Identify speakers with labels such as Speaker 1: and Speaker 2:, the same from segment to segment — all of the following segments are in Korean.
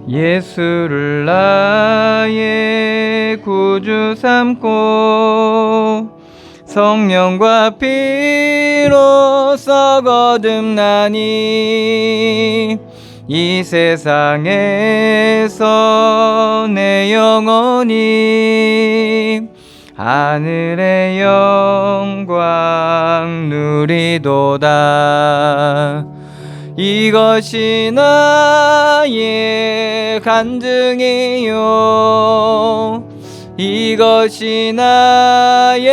Speaker 1: 예수를 나의 구주 삼고 성령과 피로써 거듭나니 이 세상에서 내 영혼이 하늘의 영광 누리도다. 이것이 나의 간증이요, 이것이 나의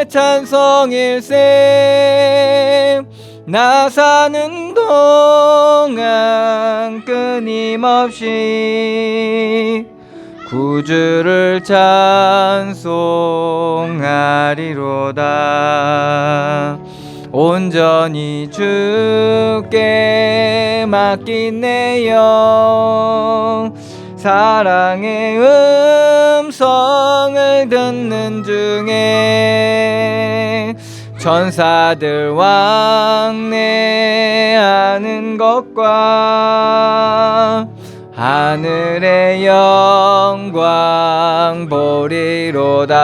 Speaker 1: 찬송일세. 나 사는 동안 끊임없이 구주를 찬송하리로다. 온전히 주께 맡긴 내 영, 사랑의 음성을 듣는 중에 천사들 왕래하는 것과 하늘의 영광 보리로다.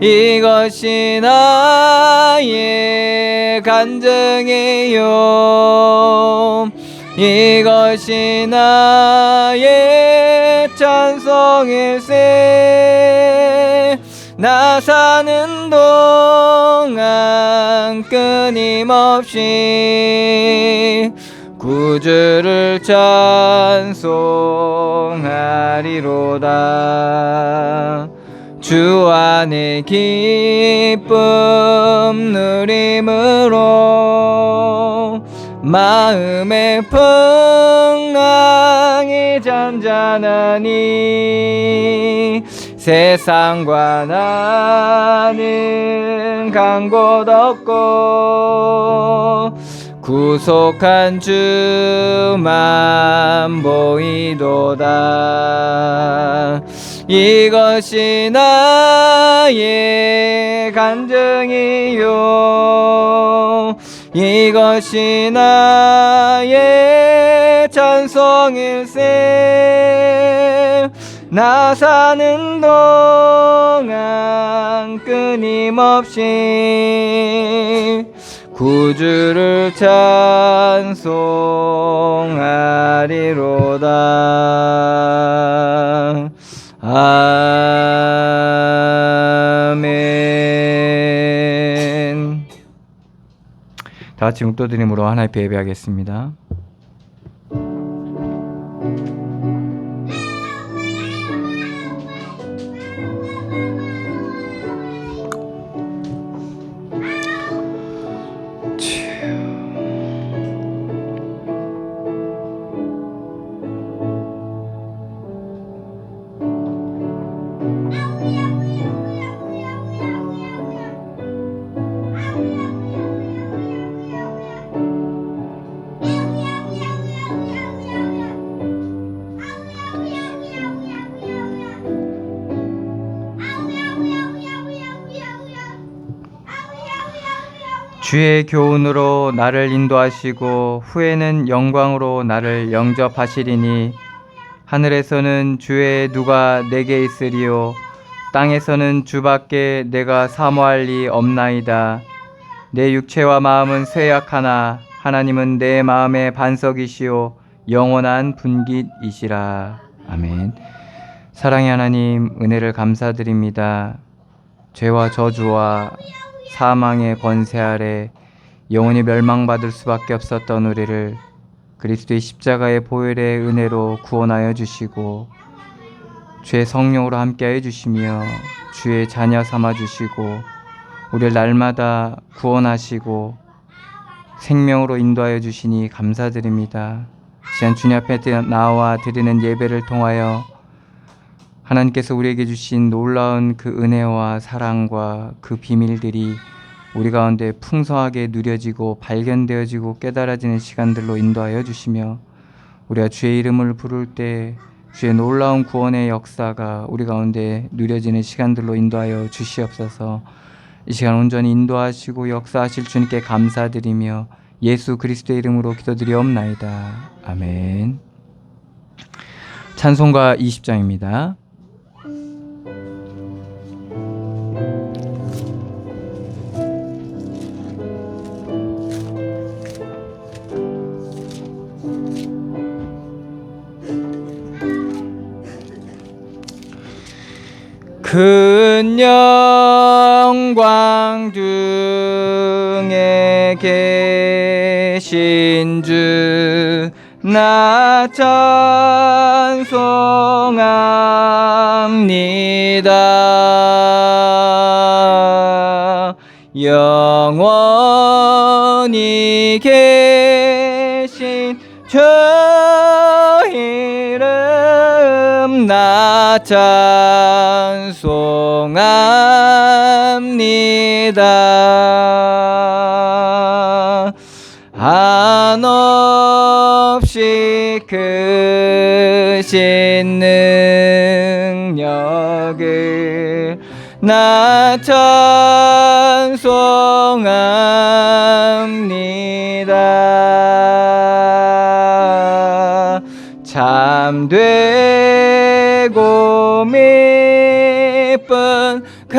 Speaker 1: 이것이 나의 간증이요, 이것이 나의 찬송일세. 나 사는 동안 끊임없이 구주를 찬송하리로다. 주 안에 기쁨 누림으로 마음의 평강이 잔잔하니 세상과 나는 간 곳 없고 구속한 주만 보이도다. 이것이 나의 간증이요, 이것이 나의 찬송일세. 나 사는 동안 끊임없이 구주를 찬송하리로다. 아멘. 다 같이 묵도드림으로 하나님 앞에 예배하겠습니다. 주의 교훈으로 나를 인도하시고 후에는 영광으로 나를 영접하시리니 하늘에서는 주의 누가 내게 있으리요, 땅에서는 주밖에 내가 사모할 리 없나이다. 내 육체와 마음은 쇠약하나 하나님은 내 마음의 반석이시요 영원한 분깃이시라. 아멘. 사랑의 하나님, 은혜를 감사드립니다. 죄와 저주와 사망의 권세 아래 영원히 멸망받을 수밖에 없었던 우리를 그리스도의 십자가의 보혈의 은혜로 구원하여 주시고 주의 성령으로 함께하여 주시며 주의 자녀 삼아 주시고 우리를 날마다 구원하시고 생명으로 인도하여 주시니 감사드립니다. 시간 주님 앞에 나와 드리는 예배를 통하여 하나님께서 우리에게 주신 놀라운 그 은혜와 사랑과 그 비밀들이 우리 가운데 풍성하게 누려지고 발견되어지고 깨달아지는 시간들로 인도하여 주시며 우리가 주의 이름을 부를 때 주의 놀라운 구원의 역사가 우리 가운데 누려지는 시간들로 인도하여 주시옵소서. 이 시간 온전히 인도하시고 역사하실 주님께 감사드리며 예수 그리스도의 이름으로 기도드리옵나이다. 아멘. 찬송가 20장입니다. 큰 영광 중에 계신 주 나 찬송합니다. 영원히 계신 주 이름 나 찬송합니다. 한없이 크신 능력을 나 찬송합니다. 참되고 미쁜 그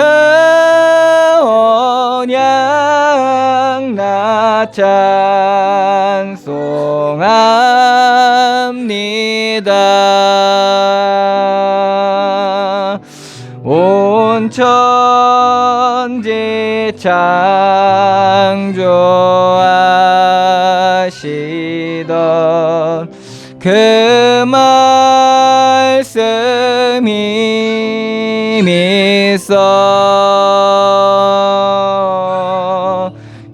Speaker 1: 언약 나 찬송합니다. 온 천지 창조하시던 그 말씀 힘이 있어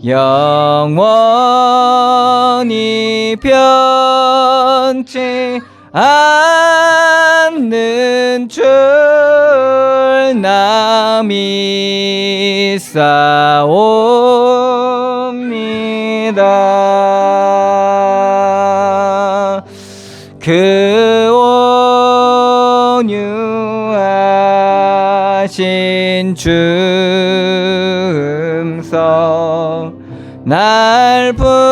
Speaker 1: 영원히 변치 않는 줄 나 믿사옵니다. 그 온유하신 주음성 날 불러주시고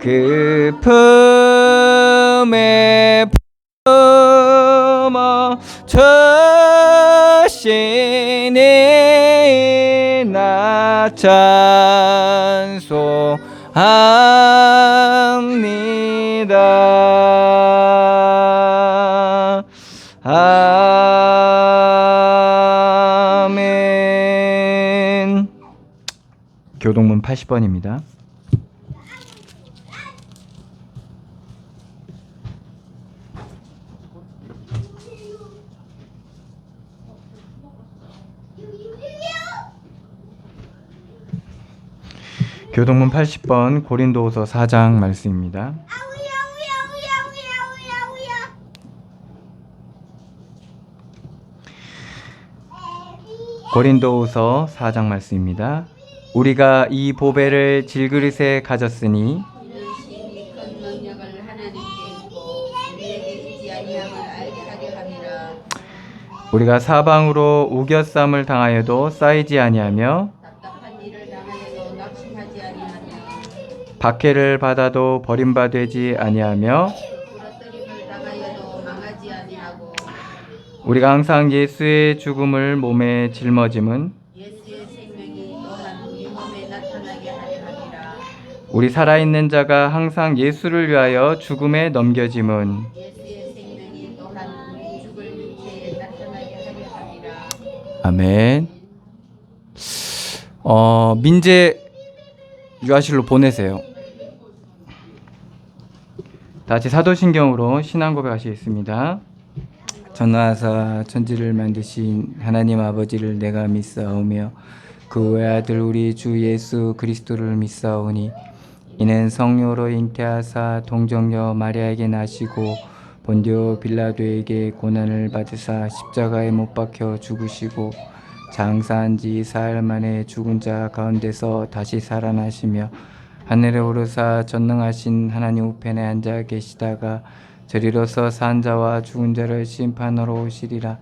Speaker 1: 그 품에 품어 주시니 나 찬송합니다. 아멘. 교동문 80번입니다. 교동문 80번 고린도후서 4장 말씀입니다. 고린도후서 4장 말씀입니다. 우리가 이 보배를 질그릇에 가졌으니 우리가 사방으로 우겨쌈을 당하여도 쌓이지 아니하며 박해를 받아도 버림받지 아니하며 우리가 항상 예수의 죽음을 몸에 짊어짐은 우리 살아있는 자가 항상 예수를 위하여 죽음에 넘겨짐은 아멘. 민재 유아실로 보내세요. 다 같이 사도신경으로 신앙 고백하시겠습니다. 전능하사 천지를 만드신 하나님 아버지를 내가 믿사오며 그 외아들 우리 주 예수 그리스도를 믿사오니 이는 성령으로 잉태하사 동정녀 마리아에게 나시고 본디오 빌라도에게 고난을 받으사 십자가에 못 박혀 죽으시고 장사한 지 사흘 만에 죽은 자 가운데서 다시 살아나시며 하늘에 오르사 전능하신 하나님 우편에 앉아 계시다가 저리로서 산 자와 죽은 자를 심판하러 오시리라.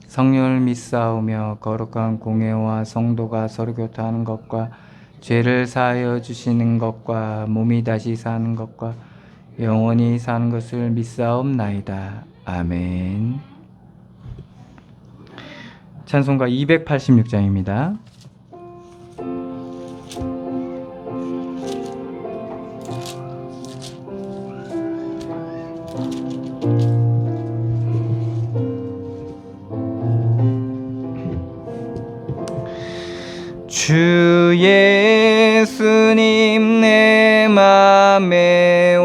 Speaker 1: 성령을 믿사오며 거룩한 공회와 성도가 서로 교통하는 것과 죄를 사하여 주시는 것과 몸이 다시 사는 것과 영원히 사는 것을 믿사옵나이다. 아멘. 찬송가 286장입니다. 주 예수님 내 맘에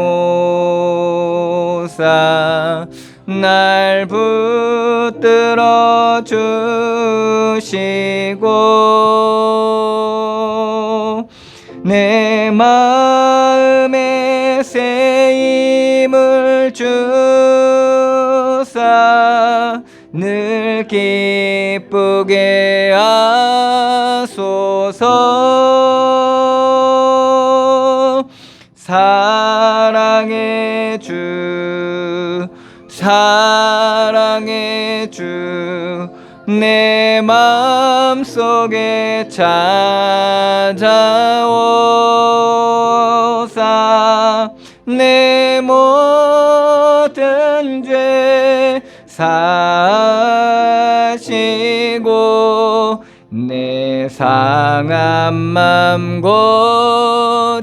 Speaker 1: 오사 날 붙들어 주시고 내 마음에 새 힘을 주사 늘 기쁘게 하소서. 사랑의 주 사랑의 주 내 맘속에 찾아오사 내 모든 죄 사시고 내 상한 맘 고치소서.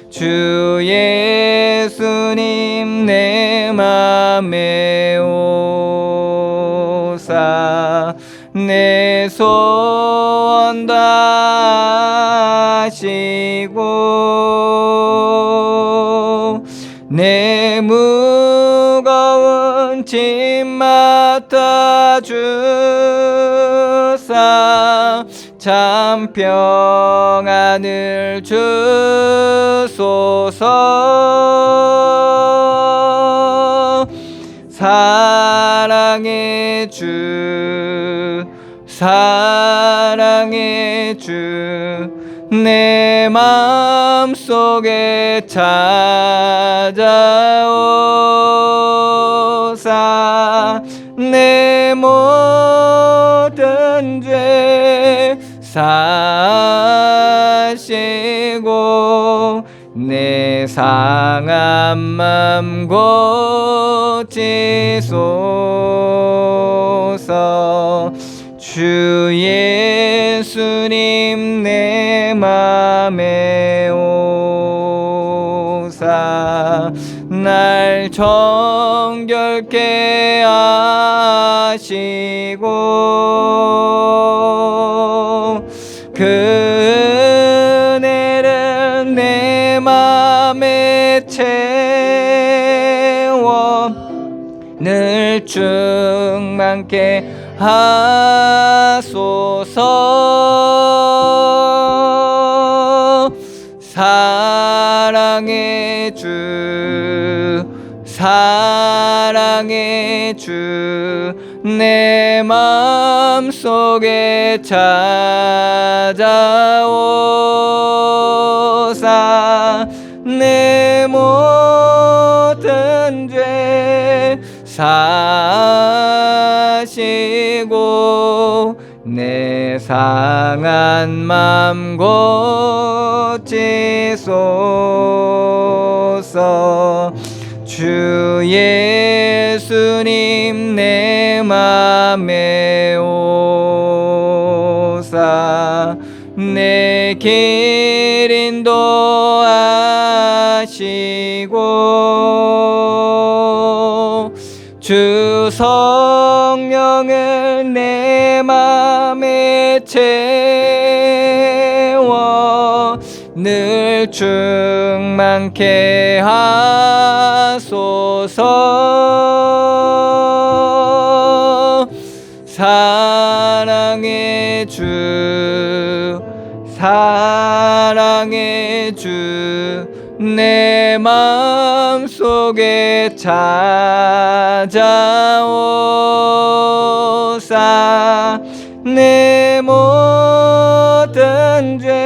Speaker 1: 주 예수님 내 맘에 오사 내 소원 다하시고 내 무거운 짐 맡아주사 참 평안을 주소서. 사랑의 주 사랑의 주 내 맘속에 찾아오사 내 모든 죄 사시고 내 상한 맘 고치소서. 주 예수님 내 맘에 오사 날 정결케 하시고 그 은혜를 내 맘에 채워 늘 충만케 하소서. 사랑의 주 사랑의 주 내 맘속에 찾아오사 내 모든 죄 사시고 내 상한 맘 고치소서. 주 예수님 내 맘에 오사 내 길 인도하시고 주 성령을 내 맘에 채워 늘 충만케 하소서. 사랑의 주 사랑의 주 내 마음속에 찾아오사 내 모든 죄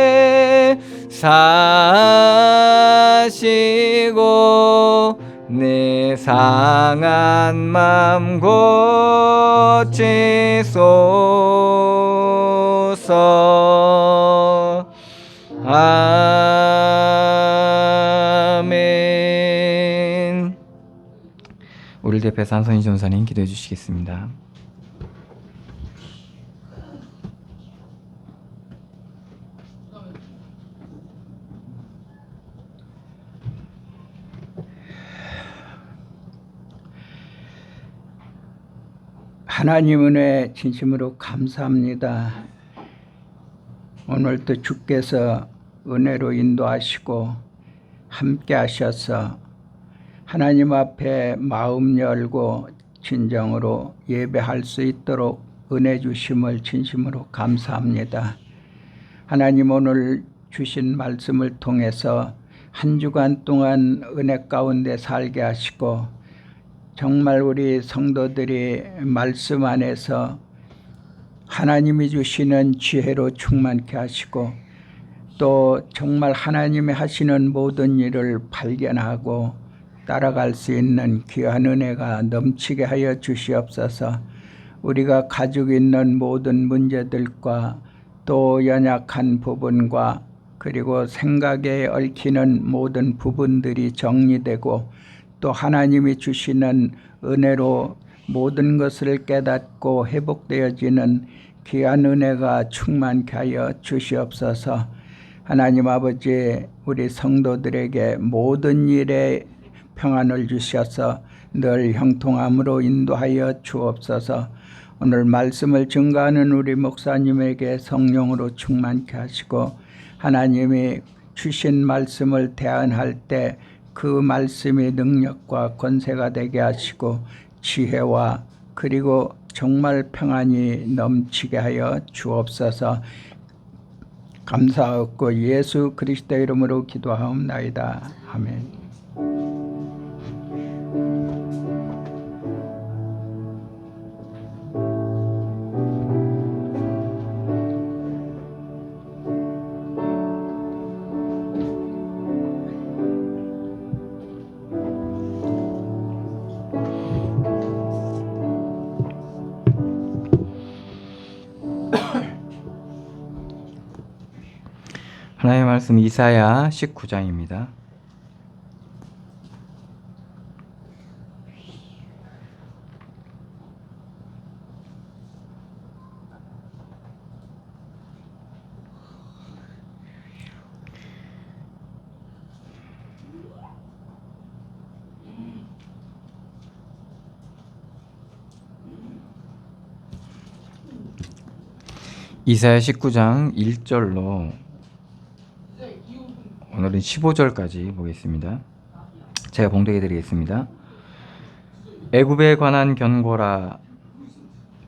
Speaker 1: 사시고 내 상한 맘 고치소서. 아멘. 우리를 대표해서 한선희 전사님 기도해 주시겠습니다.
Speaker 2: 하나님 은혜 진심으로 감사합니다. 오늘도 주께서 은혜로 인도하시고 함께 하셔서 하나님 앞에 마음 열고 진정으로 예배할 수 있도록 은혜 주심을 진심으로 감사합니다. 하나님 오늘 주신 말씀을 통해서 한 주간 동안 은혜 가운데 살게 하시고 정말 우리 성도들이 말씀 안에서 하나님이 주시는 지혜로 충만케 하시고 또 정말 하나님이 하시는 모든 일을 발견하고 따라갈 수 있는 귀한 은혜가 넘치게 하여 주시옵소서. 우리가 가지고 있는 모든 문제들과 또 연약한 부분과 그리고 생각에 얽히는 모든 부분들이 정리되고 또 하나님이 주시는 은혜로 모든 것을 깨닫고 회복되어지는 귀한 은혜가 충만케 하여 주시옵소서. 하나님 아버지, 우리 성도들에게 모든 일에 평안을 주셔서 늘 형통함으로 인도하여 주옵소서. 오늘 말씀을 증거하는 우리 목사님에게 성령으로 충만케 하시고 하나님이 주신 말씀을 대언할 때 그 말씀이 능력과 권세가 되게 하시고 지혜와 그리고 정말 평안이 넘치게 하여 주옵소서. 감사하고 예수 그리스도 이름으로 기도하옵나이다. 아멘.
Speaker 1: 하나님의 말씀 이사야 19장입니다. 이사야 19장 1절로 오늘은 15절까지 보겠습니다. 제가 봉독해 드리겠습니다. 애굽에 관한 경고라.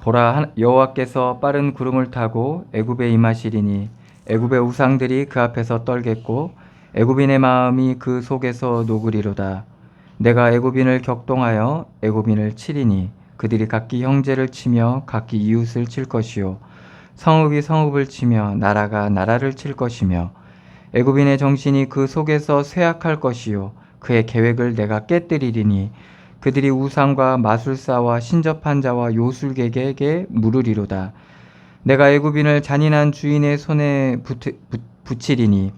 Speaker 1: 보라, 여호와께서 빠른 구름을 타고 애굽에 임하시리니 애굽의 우상들이 그 앞에서 떨겠고 애굽인의 마음이 그 속에서 녹으리로다. 내가 애굽인을 격동하여 애굽인을 치리니 그들이 각기 형제를 치며 각기 이웃을 칠 것이요 성읍이 성읍을 치며 나라가 나라를 칠 것이며 애굽인의 정신이 그 속에서 쇠약할 것이요 그의 계획을 내가 깨뜨리리니 그들이 우상과 마술사와 신접한 자와 요술객에게 물으리로다. 내가 애굽인을 잔인한 주인의 손에 붙이리니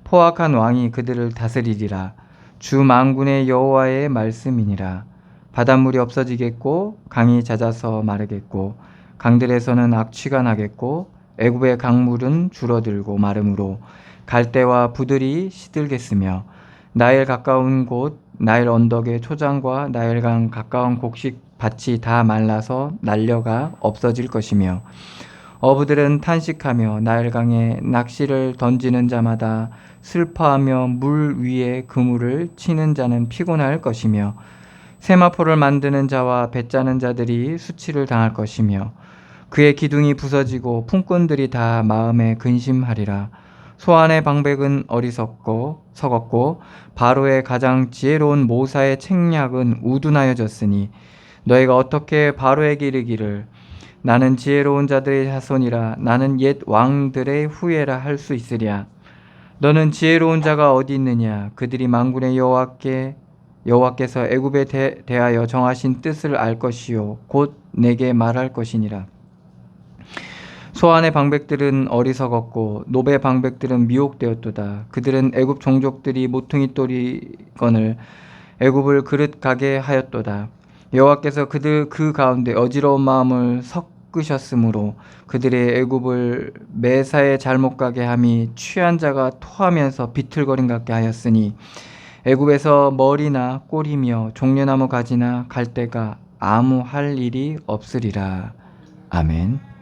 Speaker 1: 포악한 왕이 그들을 다스리리라. 주 만군의 여호와의 말씀이니라. 바닷물이 없어지겠고 강이 잦아서 마르겠고 강들에서는 악취가 나겠고 애굽의 강물은 줄어들고 마름으로 갈대와 부들이 시들겠으며 나일 가까운 곳 나일 언덕의 초장과 나일강 가까운 곡식 밭이 다 말라서 날려가 없어질 것이며 어부들은 탄식하며 나일강에 낚시를 던지는 자마다 슬퍼하며 물 위에 그물을 치는 자는 피곤할 것이며 세마포를 만드는 자와 배 짜는 자들이 수치를 당할 것이며 그의 기둥이 부서지고 품꾼들이 다 마음에 근심하리라. 소안의 방백은 어리석었고 바로의 가장 지혜로운 모사의 책략은 우둔하여졌으니 너희가 어떻게 바로에게 이르기를 나는 지혜로운 자들의 자손이라 나는 옛 왕들의 후예라 할 수 있으랴. 너는 지혜로운 자가 어디 있느냐? 그들이 만군의 여호와께서 애굽에 대하여 정하신 뜻을 알 것이요 곧 내게 말할 것이니라. 소안의 방백들은 어리석었고 노베 방백들은 미혹되었도다. 그들은 애굽 종족들이 모퉁이 돌이건을 애굽을 그릇 가게 하였도다. 여호와께서 그 가운데 어지러운 마음을 섞으셨으므로 그들의 애굽을 매사에 잘못 가게 함이 취한 자가 토하면서 비틀거림 같게 하였으니 애굽에서 머리나 꼬리며 종려나무 가지나 갈대가 아무 할 일이 없으리라. 아멘.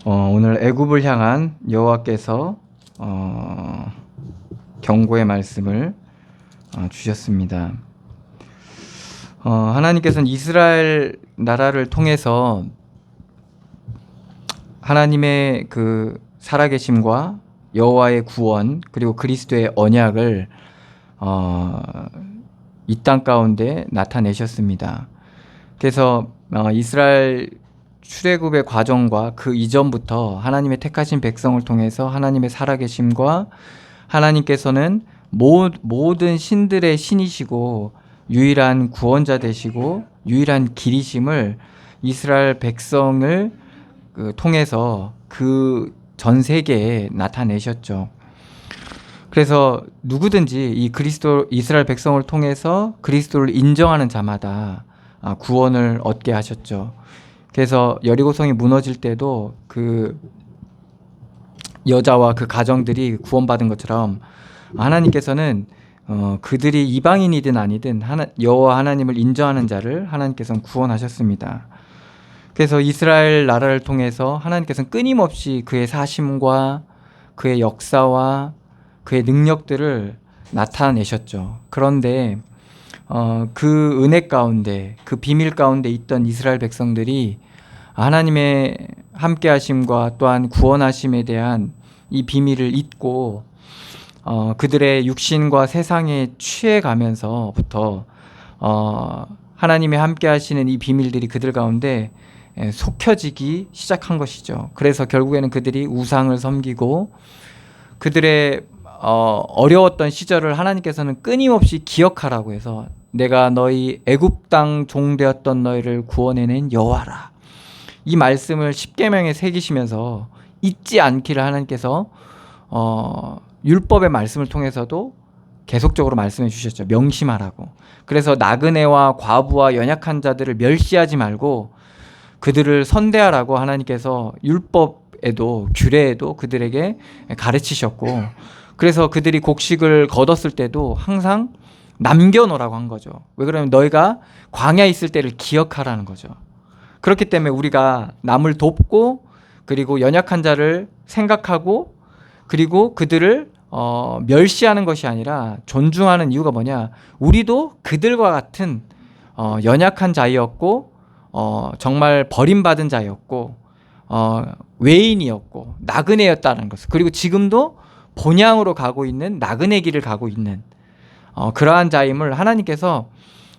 Speaker 1: 오늘 애굽을 향한 여호와께서 경고의 말씀을 주셨습니다. 하나님께서는 이스라엘 나라를 통해서 하나님의 그 살아계심과 여호와의 구원 그리고 그리스도의 언약을 이 땅 가운데 나타내셨습니다. 그래서 이스라엘 출애굽의 과정과 그 이전부터 하나님의 택하신 백성을 통해서 하나님의 살아계심과 하나님께서는 모든 신들의 신이시고 유일한 구원자 되시고 유일한 길이심을 이스라엘 백성을 통해서 그 전 세계에 나타내셨죠. 그래서 누구든지 이 이스라엘 백성을 통해서 그리스도를 인정하는 자마다 구원을 얻게 하셨죠. 그래서 여리고성이 무너질 때도 그 여자와 그 가정들이 구원받은 것처럼 하나님께서는 그들이 이방인이든 아니든 여호와 하나님을 인정하는 자를 하나님께서는 구원하셨습니다. 그래서 이스라엘 나라를 통해서 하나님께서는 끊임없이 그의 사심과 그의 역사와 그의 능력들을 나타내셨죠. 그런데 그 은혜 가운데 그 비밀 가운데 있던 이스라엘 백성들이 하나님의 함께하심과 또한 구원하심에 대한 이 비밀을 잊고 그들의 육신과 세상에 취해가면서부터 하나님의 함께하시는 이 비밀들이 그들 가운데 속혀지기 시작한 것이죠. 그래서 결국에는 그들이 우상을 섬기고 그들의 어려웠던 시절을 하나님께서는 끊임없이 기억하라고 해서 내가 너희 애굽 땅 종되었던 너희를 구원해낸 여호와라. 이 말씀을 십계명에 새기시면서 잊지 않기를 하나님께서 율법의 말씀을 통해서도 계속적으로 말씀해 주셨죠. 명심하라고. 그래서 나그네와 과부와 연약한 자들을 멸시하지 말고 그들을 선대하라고 하나님께서 율법에도 규례에도 그들에게 가르치셨고 그래서 그들이 곡식을 거뒀을 때도 항상 남겨놓으라고 한 거죠. 왜 그러냐면 너희가 광야에 있을 때를 기억하라는 거죠. 그렇기 때문에 우리가 남을 돕고 그리고 연약한 자를 생각하고 그리고 그들을 멸시하는 것이 아니라 존중하는 이유가 뭐냐? 우리도 그들과 같은 연약한 자였고 정말 버림받은 자였고 외인이었고 나그네였다는 것을 그리고 지금도 본향으로 가고 있는 나그네 길을 가고 있는 그러한 자임을 하나님께서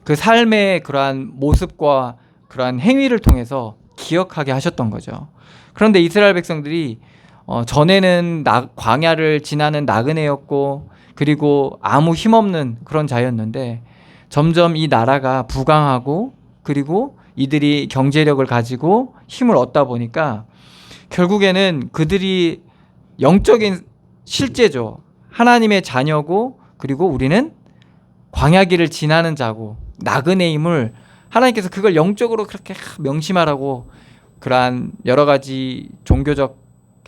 Speaker 1: 그 삶의 그러한 모습과 그러한 행위를 통해서 기억하게 하셨던 거죠. 그런데 이스라엘 백성들이 전에는 광야를 지나는 나그네였고 그리고 아무 힘없는 그런 자였는데 점점 이 나라가 부강하고 그리고 이들이 경제력을 가지고 힘을 얻다 보니까 결국에는 그들이 영적인 실제죠. 하나님의 자녀고 그리고 우리는 광야길을 지나는 자고 나그네임을 하나님께서 그걸 영적으로 그렇게 명심하라고 그러한 여러 가지 종교적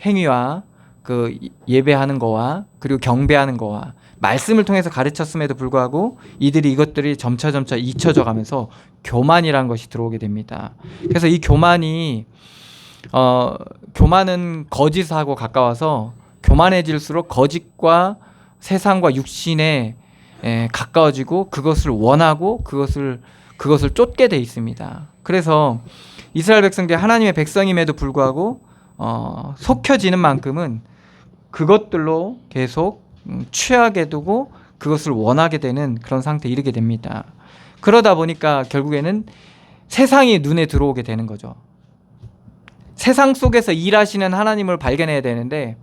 Speaker 1: 행위와 그 예배하는 거와 그리고 경배하는 거와 말씀을 통해서 가르쳤음에도 불구하고 이들이 이것들이 점차 잊혀져 가면서 교만이라는 것이 들어오게 됩니다. 그래서 이 교만은 거짓하고 가까워서 교만해질수록 거짓과 세상과 육신에 가까워지고 그것을 원하고 그것을 쫓게 돼 있습니다. 그래서 이스라엘 백성들이 하나님의 백성임에도 불구하고 속혀지는 만큼은 그것들로 계속 취하게 두고 그것을 원하게 되는 그런 상태에 이르게 됩니다. 그러다 보니까 결국에는 세상이 눈에 들어오게 되는 거죠. 세상 속에서 일하시는 하나님을 발견해야 되는데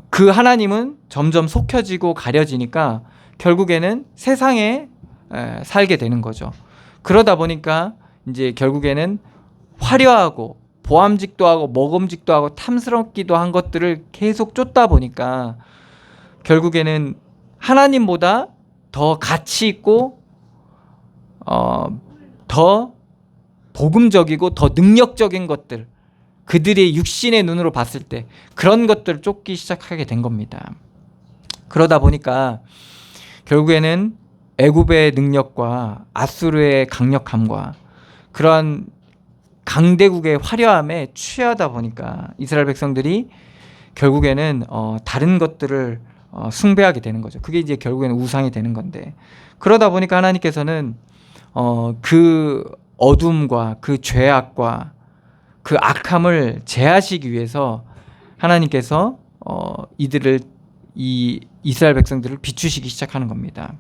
Speaker 1: 그 하나님은 점점 속혀지고 가려지니까 결국에는 세상에 살게 되는 거죠. 그러다 보니까 이제 결국에는 화려하고 보암직도 하고 먹음직도 하고 탐스럽기도 한 것들을 계속 쫓다 보니까 결국에는 하나님보다 더 가치 있고 더 복음적이고 더 능력적인 것들, 그들의 육신의 눈으로 봤을 때 그런 것들을 쫓기 시작하게 된 겁니다. 그러다 보니까 결국에는 애굽의 능력과 아수르의 강력함과 그러한 강대국의 화려함에 취하다 보니까 이스라엘 백성들이 결국에는 다른 것들을 숭배하게 되는 거죠. 그게 이제 결국에는 우상이 되는 건데, 그러다 보니까 하나님께서는 그 어둠과 그 죄악과 그 악함을 제하시기 위해서 하나님께서 이 이스라엘 백성들을 비추시기 시작하는 겁니다.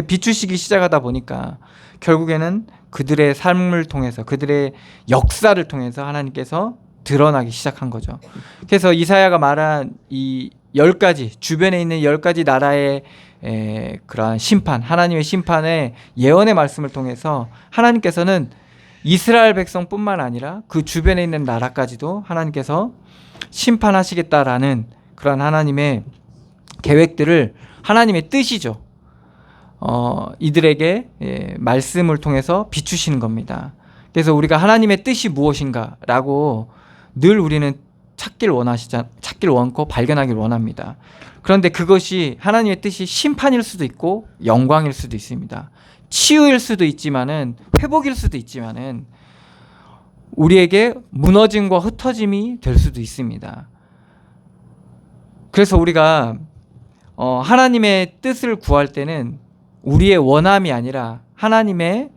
Speaker 1: 비추시기 시작하다 보니까 결국에는 그들의 삶을 통해서 그들의 역사를 통해서 하나님께서 드러나기 시작한 거죠. 그래서 이사야가 말한 이 10가지 주변에 있는 10가지 나라의 그러한 심판, 하나님의 심판의 예언의 말씀을 통해서 하나님께서는 이스라엘 백성뿐만 아니라 그 주변에 있는 나라까지도 하나님께서 심판하시겠다라는 그러한 하나님의 계획들을, 하나님의 뜻이죠. 이들에게 말씀을 통해서 비추시는 겁니다. 그래서 우리가 하나님의 뜻이 무엇인가라고 늘 우리는 찾길 원고 발견하길 원합니다. 그런데 그것이 하나님의 뜻이 심판일 수도 있고 영광일 수도 있습니다. 치유일 수도 있지만은 회복일 수도 있지만은 우리에게 무너짐과 흩어짐이 될 수도 있습니다. 그래서 우리가 하나님의 뜻을 구할 때는 우리의 원함이 아니라 하나님의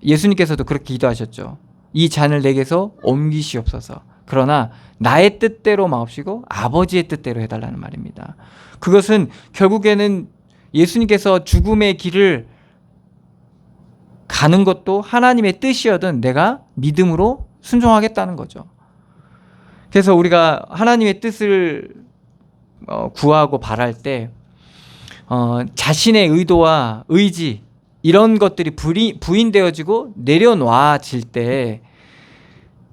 Speaker 1: 예수님께서도 그렇게 기도하셨죠. 이 잔을 내게서 옮기시옵소서. 그러나 나의 뜻대로 마옵시고 아버지의 뜻대로 해달라는 말입니다. 그것은 결국에는 예수님께서 죽음의 길을 가는 것도 하나님의 뜻이어든 내가 믿음으로 순종하겠다는 거죠. 그래서 우리가 하나님의 뜻을 구하고 바랄 때 자신의 의도와 의지 이런 것들이 부인되어지고 내려놔질 때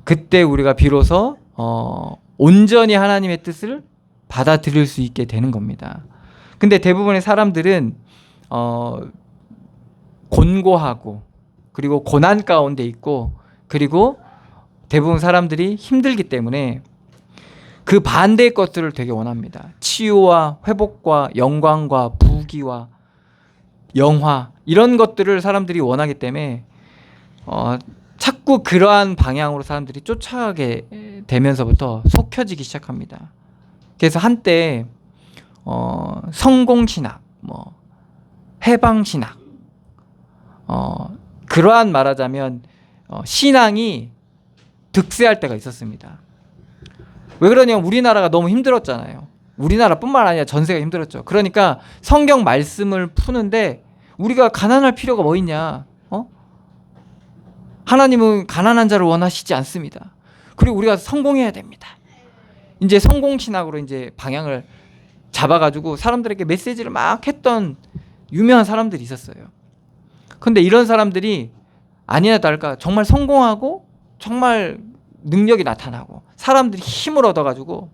Speaker 1: 그때 우리가 비로소 온전히 하나님의 뜻을 받아들일 수 있게 되는 겁니다. 근데 대부분의 사람들은 곤고하고 그리고 고난 가운데 있고 그리고 대부분 사람들이 힘들기 때문에 그 반대의 것들을 되게 원합니다. 치유와 회복과 영광과 부귀와 영화 이런 것들을 사람들이 원하기 때문에 자꾸 그러한 방향으로 사람들이 쫓아가게 되면서부터 속혀지기 시작합니다. 그래서 한때 성공신학, 해방신학 그러한 말하자면 신앙이 득세할 때가 있었습니다. 왜 그러냐면 우리나라가 너무 힘들었잖아요. 우리나라뿐만 아니라 전세가 힘들었죠. 그러니까 성경 말씀을 푸는데 우리가 가난할 필요가 뭐 있냐? 하나님은 가난한 자를 원하시지 않습니다. 그리고 우리가 성공해야 됩니다. 이제 성공신학으로 이제 방향을 잡아가지고 사람들에게 메시지를 막 했던 유명한 사람들이 있었어요. 근데 이런 사람들이 아니나 다를까 정말 성공하고 정말 능력이 나타나고 사람들이 힘을 얻어가지고,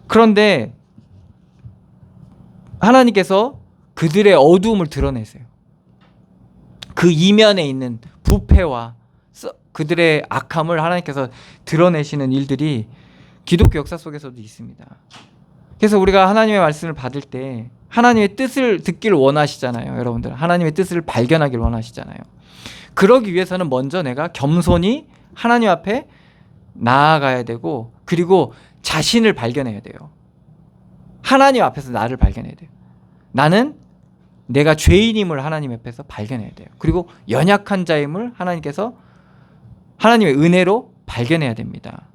Speaker 1: 그런데 하나님께서 그들의 어두움을 드러내세요. 그 이면에 있는 부패와 그들의 악함을 하나님께서 드러내시는 일들이 기독교 역사 속에서도 있습니다. 그래서 우리가 하나님의 말씀을 받을 때 하나님의 뜻을 듣기를 원하시잖아요. 여러분들 하나님의 뜻을 발견하기를 원하시잖아요. 그러기 위해서는 먼저 내가 겸손히 하나님 앞에 나아가야 되고, 그리고 자신을 발견해야 돼요. 하나님 앞에서 나를 발견해야 돼요. 나는 내가 죄인임을 하나님 앞에서 발견해야 돼요. 그리고 연약한 자임을 하나님께서 하나님의 은혜로 발견해야 됩니다.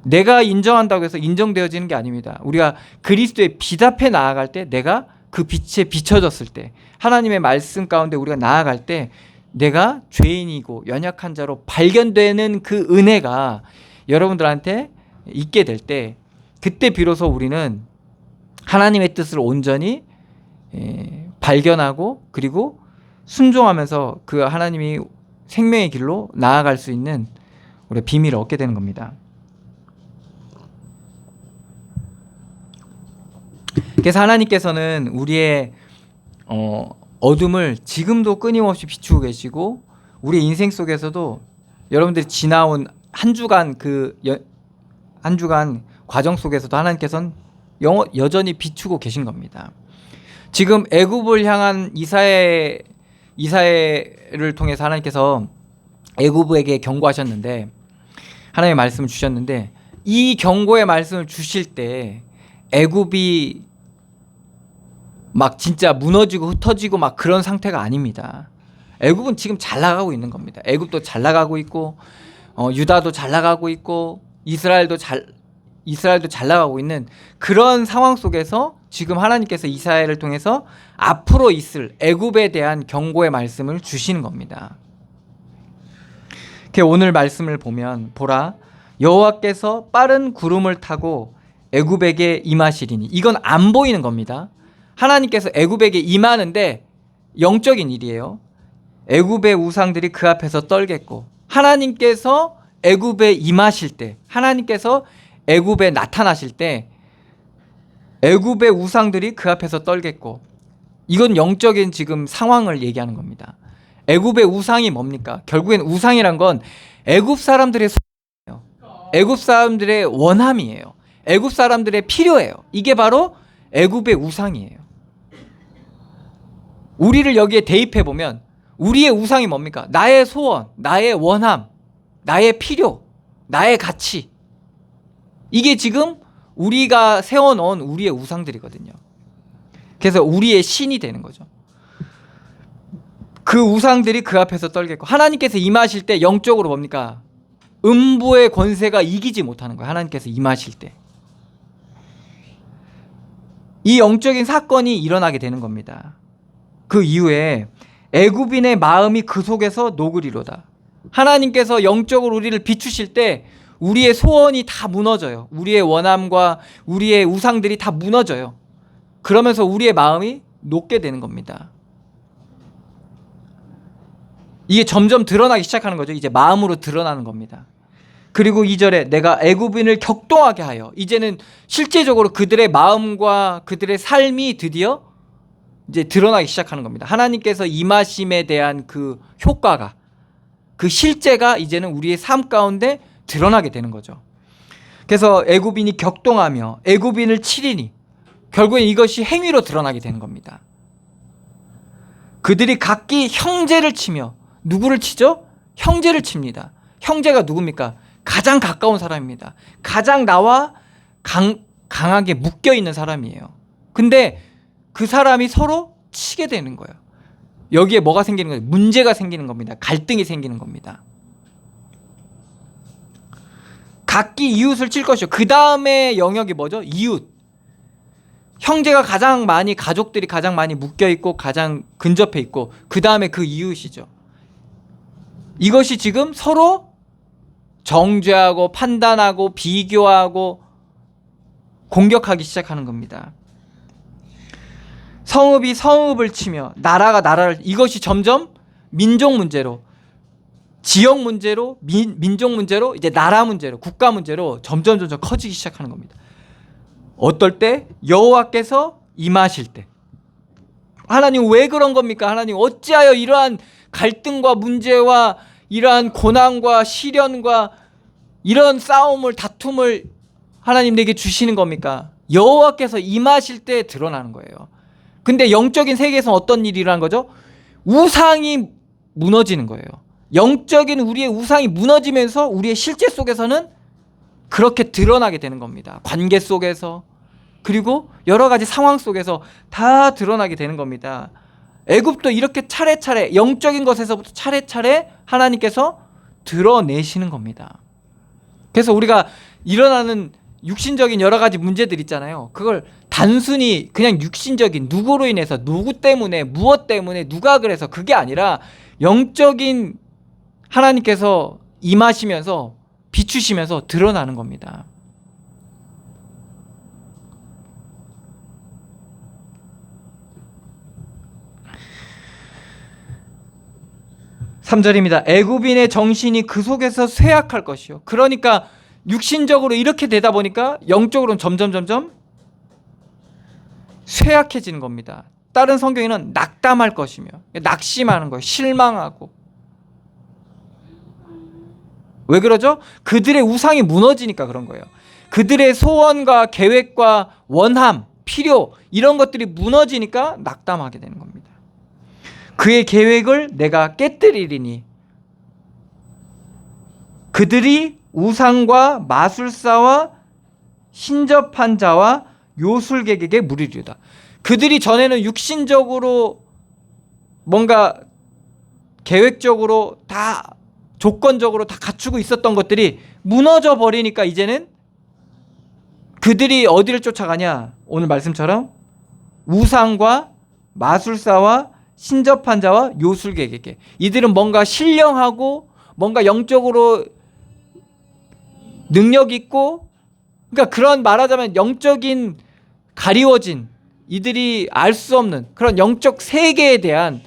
Speaker 1: 내가 인정한다고 해서 인정되어지는 게 아닙니다. 우리가 그리스도의 빛 앞에 나아갈 때, 내가 그 빛에 비춰졌을 때, 하나님의 말씀 가운데 우리가 나아갈 때 내가 죄인이고 연약한 자로 발견되는 그 은혜가 여러분들한테 있게 될 때, 그때 비로소 우리는 하나님의 뜻을 온전히 발견하고, 그리고 순종하면서 그 하나님이 생명의 길로 나아갈 수 있는 우리가 비밀을 얻게 되는 겁니다. 그래서 하나님께서는 우리의 어둠을 지금도 끊임없이 비추고 계시고, 우리 인생 속에서도 여러분들이 지나온 한 주간 한 주간 과정 속에서도 하나님께서는 여전히 비추고 계신 겁니다. 지금 애굽을 향한 이사야를 통해서 하나님께서 애굽에게 경고하셨는데, 하나님의 말씀을 주셨는데, 이 경고의 말씀을 주실 때 애굽이 막 진짜 무너지고 흩어지고 막 그런 상태가 아닙니다. 애굽은 지금 잘 나가고 있는 겁니다. 애굽도 잘 나가고 있고, 유다도 잘 나가고 있고, 이스라엘도 잘 나가고 있는 그런 상황 속에서 지금 하나님께서 이사야를 통해서 앞으로 있을 애굽에 대한 경고의 말씀을 주시는 겁니다. 오늘 말씀을 보면, 보라, 여호와께서 빠른 구름을 타고 애굽에게 임하시리니, 이건 안 보이는 겁니다. 하나님께서 애굽에게 임하는데 영적인 일이에요. 애굽의 우상들이 그 앞에서 떨겠고, 하나님께서 애굽에 임하실 때, 하나님께서 애굽에 나타나실 때 애굽의 우상들이 그 앞에서 떨겠고, 이건 영적인 지금 상황을 얘기하는 겁니다. 애굽의 우상이 뭡니까? 결국엔 우상이란 건 애굽 사람들의 소원이에요. 애굽 사람들의 원함이에요. 애굽 사람들의 필요예요. 이게 바로 애굽의 우상이에요. 우리를 여기에 대입해 보면 우리의 우상이 뭡니까? 나의 소원, 나의 원함, 나의 필요, 나의 가치. 이게 지금 우리가 세워놓은 우리의 우상들이거든요. 그래서 우리의 신이 되는 거죠. 그 우상들이 그 앞에서 떨겠고, 하나님께서 임하실 때 영적으로 뭡니까? 음부의 권세가 이기지 못하는 거예요. 하나님께서 임하실 때. 이 영적인 사건이 일어나게 되는 겁니다. 그 이후에 애굽인의 마음이 그 속에서 녹으리로다. 하나님께서 영적으로 우리를 비추실 때 우리의 소원이 다 무너져요. 우리의 원함과 우리의 우상들이 다 무너져요. 그러면서 우리의 마음이 녹게 되는 겁니다. 이게 점점 드러나기 시작하는 거죠. 이제 마음으로 드러나는 겁니다. 그리고 2절에 내가 애굽인을 격동하게 하여, 이제는 실제적으로 그들의 마음과 그들의 삶이 드디어 이제 드러나기 시작하는 겁니다. 하나님께서 임하심에 대한 그 효과가, 그 실제가 이제는 우리의 삶 가운데 드러나게 되는 거죠. 그래서 애굽인이 격동하며 애굽인을 치리니, 결국엔 이것이 행위로 드러나게 되는 겁니다. 그들이 각기 형제를 치며, 누구를 치죠? 형제를 칩니다. 형제가 누굽니까? 가장 가까운 사람입니다. 가장 나와 강하게 묶여있는 사람이에요. 근데 그 사람이 서로 치게 되는 거예요. 여기에 뭐가 생기는 거예요? 문제가 생기는 겁니다. 갈등이 생기는 겁니다. 각기 이웃을 칠 것이요. 그 다음에 영역이 뭐죠? 이웃. 형제가 가장 많이, 가족들이 가장 많이 묶여있고 가장 근접해 있고, 그 다음에 그 이웃이죠. 이것이 지금 서로 정죄하고 판단하고 비교하고 공격하기 시작하는 겁니다. 성읍이 성읍을 치며 나라가 나라를, 이것이 점점 민족 문제로, 지역 문제로, 민족 문제로, 이제 나라 문제로, 국가 문제로 점점 커지기 시작하는 겁니다. 어떨 때? 여호와께서 임하실 때. 하나님 왜 그런 겁니까? 하나님 어찌하여 이러한 갈등과 문제와 이러한 고난과 시련과 이런 싸움을, 다툼을 하나님 내게 주시는 겁니까? 여호와께서 임하실 때 드러나는 거예요. 근데 영적인 세계에서 어떤 일이 일어난 거죠? 우상이 무너지는 거예요. 영적인 우리의 우상이 무너지면서 우리의 실제 속에서는 그렇게 드러나게 되는 겁니다. 관계 속에서, 그리고 여러 가지 상황 속에서 다 드러나게 되는 겁니다. 애굽도 이렇게 차례차례 영적인 것에서부터 차례차례 하나님께서 드러내시는 겁니다. 그래서 우리가 일어나는 육신적인 여러 가지 문제들 있잖아요. 그걸 단순히 그냥 육신적인 누구로 인해서, 누구 때문에, 무엇 때문에, 누가 그래서, 그게 아니라 영적인 하나님께서 임하시면서 비추시면서 드러나는 겁니다. 3절입니다. 애굽인의 정신이 그 속에서 쇠약할 것이요. 그러니까 육신적으로 이렇게 되다 보니까 영적으로는 점점 쇠약해지는 겁니다. 다른 성경에는 낙담할 것이며, 낙심하는 거예요. 실망하고. 왜 그러죠? 그들의 우상이 무너지니까 그런 거예요. 그들의 소원과 계획과 원함, 필요, 이런 것들이 무너지니까 낙담하게 되는 겁니다. 그의 계획을 내가 깨뜨리리니 그들이 우상과 마술사와 신접한 자와 요술객에게 물으리로다. 그들이 전에는 육신적으로 뭔가 계획적으로 다 조건적으로 다 갖추고 있었던 것들이 무너져 버리니까 이제는 그들이 어디를 쫓아가냐? 오늘 말씀처럼 우상과 마술사와 신접한 자와 요술객에게. 이들은 뭔가 신령하고 뭔가 영적으로 능력 있고, 그러니까 그런 말하자면 영적인 가리워진, 이들이 알 수 없는 그런 영적 세계에 대한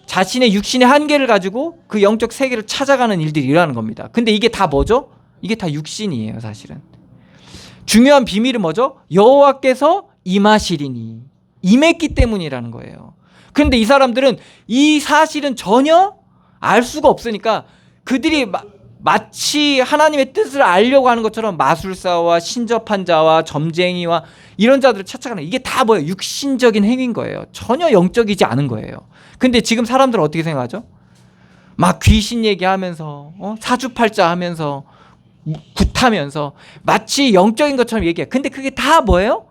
Speaker 1: 자신의 육신의 한계를 가지고 그 영적 세계를 찾아가는 일들이 일어나는 겁니다. 근데 이게 다 뭐죠? 이게 다 육신이에요, 사실은. 중요한 비밀은 뭐죠? 여호와께서 임하시리니, 임했기 때문이라는 거예요. 그런데 이 사람들은 이 사실은 전혀 알 수가 없으니까 그들이 마치 하나님의 뜻을 알려고 하는 것처럼 마술사와 신접한 자와 점쟁이와 이런 자들을 찾아가는, 이게 다 뭐예요? 육신적인 행위인 거예요. 전혀 영적이지 않은 거예요. 근데 지금 사람들은 어떻게 생각하죠? 막 귀신 얘기하면서 사주팔자 하면서 굿하면서 마치 영적인 것처럼 얘기해. 근데 그게 다 뭐예요?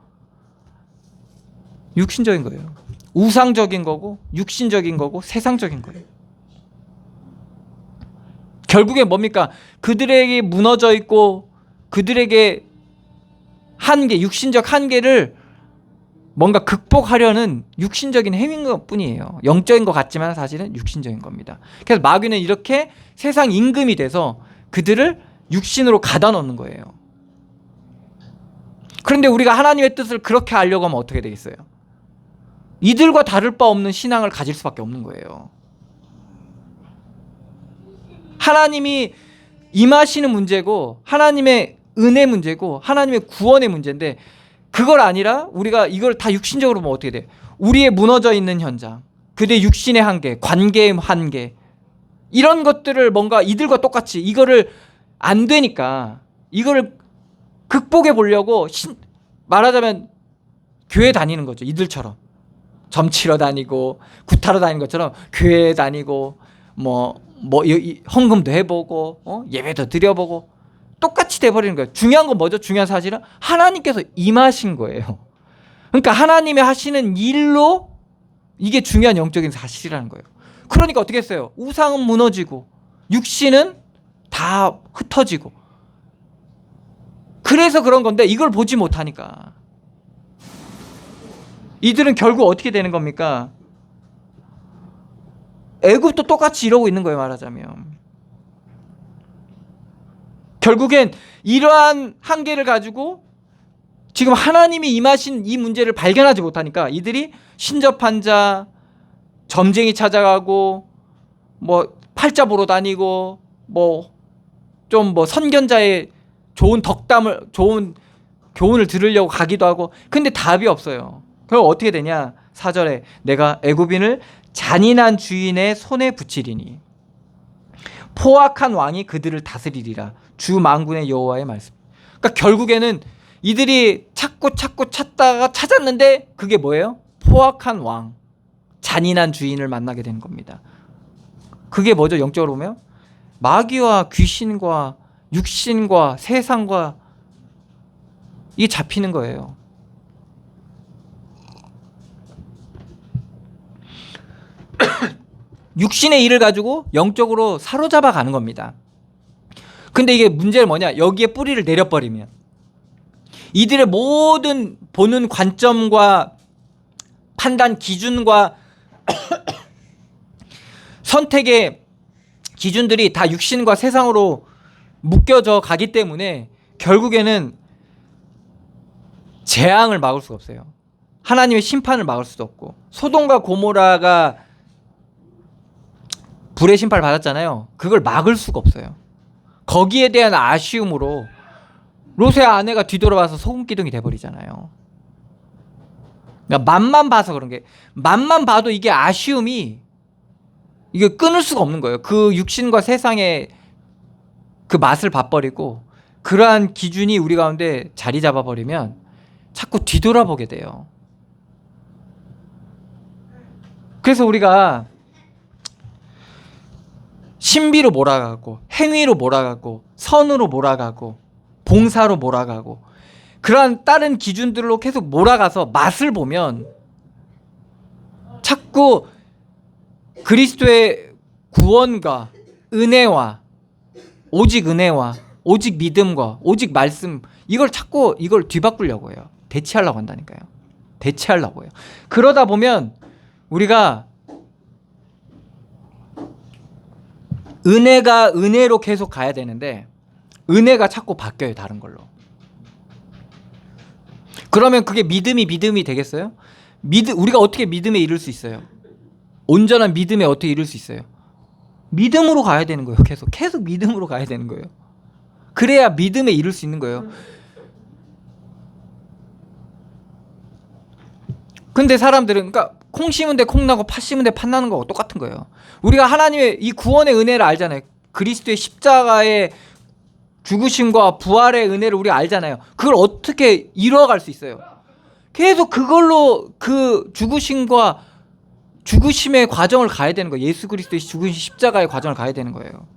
Speaker 1: 육신적인 거예요. 우상적인 거고 육신적인 거고 세상적인 거예요. 결국에 뭡니까? 그들에게 무너져 있고 그들에게 한계, 육신적 한계를 뭔가 극복하려는 육신적인 행위인 것 뿐이에요. 영적인 것 같지만 사실은 육신적인 겁니다. 그래서 마귀는 이렇게 세상 임금이 돼서 그들을 육신으로 가다 놓는 거예요. 그런데 우리가 하나님의 뜻을 그렇게 알려고 하면 어떻게 되겠어요? 이들과 다를 바 없는 신앙을 가질 수밖에 없는 거예요. 하나님이 임하시는 문제고 하나님의 은혜 문제고 하나님의 구원의 문제인데, 그걸 아니라 우리가 이걸 다 육신적으로 보면 어떻게 돼? 우리의 무너져 있는 현장, 그들의 육신의 한계, 관계의 한계, 이런 것들을 뭔가 이들과 똑같이 이거를 안 되니까 이거를 극복해 보려고 말하자면 교회 다니는 거죠. 이들처럼 점치러 다니고 굿하러 다니는 것처럼 교회 다니고 헌금도 해보고 예배도 드려보고 똑같이 돼버리는 거예요. 중요한 건 뭐죠? 중요한 사실은 하나님께서 임하신 거예요. 그러니까 하나님이 하시는 일로 이게 중요한 영적인 사실이라는 거예요. 그러니까 어떻게 했어요? 우상은 무너지고 육신은 다 흩어지고, 그래서 그런 건데 이걸 보지 못하니까 이들은 결국 어떻게 되는 겁니까? 애굽도 똑같이 이러고 있는 거예요, 말하자면. 결국엔 이러한 한계를 가지고 지금 하나님이 임하신 이 문제를 발견하지 못하니까 이들이 신접한 자, 점쟁이 찾아가고 팔자 보러 다니고 선견자의 좋은 좋은 교훈을 들으려고 가기도 하고, 근데 답이 없어요. 그럼 어떻게 되냐? 4절에 내가 애굽인을 잔인한 주인의 손에 붙이리니 포악한 왕이 그들을 다스리리라. 주 만군의 여호와의 말씀. 그러니까 결국에는
Speaker 3: 이들이 찾고 찾다가 찾았는데 그게 뭐예요? 포악한 왕, 잔인한 주인을 만나게 되는 겁니다. 그게 뭐죠? 영적으로 보면 마귀와 귀신과 육신과 세상과 이게 잡히는 거예요. 육신의 일을 가지고 영적으로 사로잡아 가는 겁니다. 근데 이게 문제는 뭐냐? 여기에 뿌리를 내려버리면 이들의 모든 보는 관점과 판단 기준과 선택의 기준들이 다 육신과 세상으로 묶여져 가기 때문에 결국에는 재앙을 막을 수가 없어요. 하나님의 심판을 막을 수도 없고, 소돔과 고모라가 불의 심판을 받았잖아요. 그걸 막을 수가 없어요. 거기에 대한 아쉬움으로 롯의 아내가 뒤돌아와서 소금 기둥이 돼버리잖아요. 그러니까 맛만 봐서 그런 게, 맛만 봐도 이게 아쉬움이 이게 끊을 수가 없는 거예요. 그 육신과 세상의 그 맛을 봐버리고 그러한 기준이 우리 가운데 자리 잡아버리면 자꾸 뒤돌아보게 돼요. 그래서 우리가 신비로 몰아가고 행위로 몰아가고 선으로 몰아가고 봉사로 몰아가고 그러한 다른 기준들로 계속 몰아가서 맛을 보면 자꾸 그리스도의 구원과 은혜와 오직 은혜와 오직 믿음과 오직 말씀, 이걸 자꾸 이걸 뒤바꾸려고 해요. 대체하려고 한다니까요. 대체하려고 해요. 그러다 보면 우리가 은혜가 은혜로 계속 가야 되는데 은혜가 자꾸 바뀌어요. 다른 걸로. 그러면 그게 믿음이 되겠어요? 우리가 어떻게 믿음에 이를 수 있어요? 온전한 믿음에 어떻게 이룰 수 있어요? 믿음으로 가야 되는 거예요. 계속 믿음으로 가야 되는 거예요. 그래야 믿음에 이룰 수 있는 거예요. 근데 사람들은 그러니까 콩 심은 데 콩 나고 팥 심은 데 팥 나는 거하고 똑같은 거예요. 우리가 하나님의 이 구원의 은혜를 알잖아요. 그리스도의 십자가의 죽으심과 부활의 은혜를 우리가 알잖아요. 그걸 어떻게 이뤄갈 수 있어요? 계속 그걸로 그 죽으심과 죽으심의 과정을 가야 되는 거예요. 예수 그리스도의 죽으심 십자가의 과정을 가야 되는 거예요.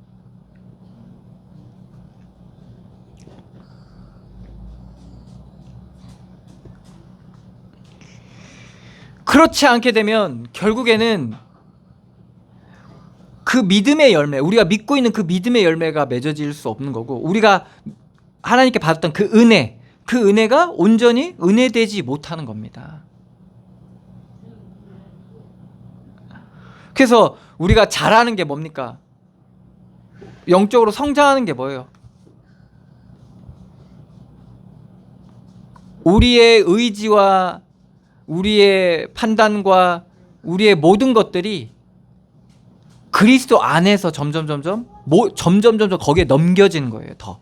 Speaker 3: 그렇지 않게 되면 결국에는 그 믿음의 열매, 우리가 믿고 있는 그 믿음의 열매가 맺어질 수 없는 거고, 우리가 하나님께 받았던 그 은혜가 온전히 은혜되지 못하는 겁니다. 그래서 우리가 잘하는 게 뭡니까? 영적으로 성장하는 게 뭐예요? 우리의 의지와 우리의 판단과 우리의 모든 것들이 그리스도 안에서 점점 거기에 넘겨지는 거예요. 더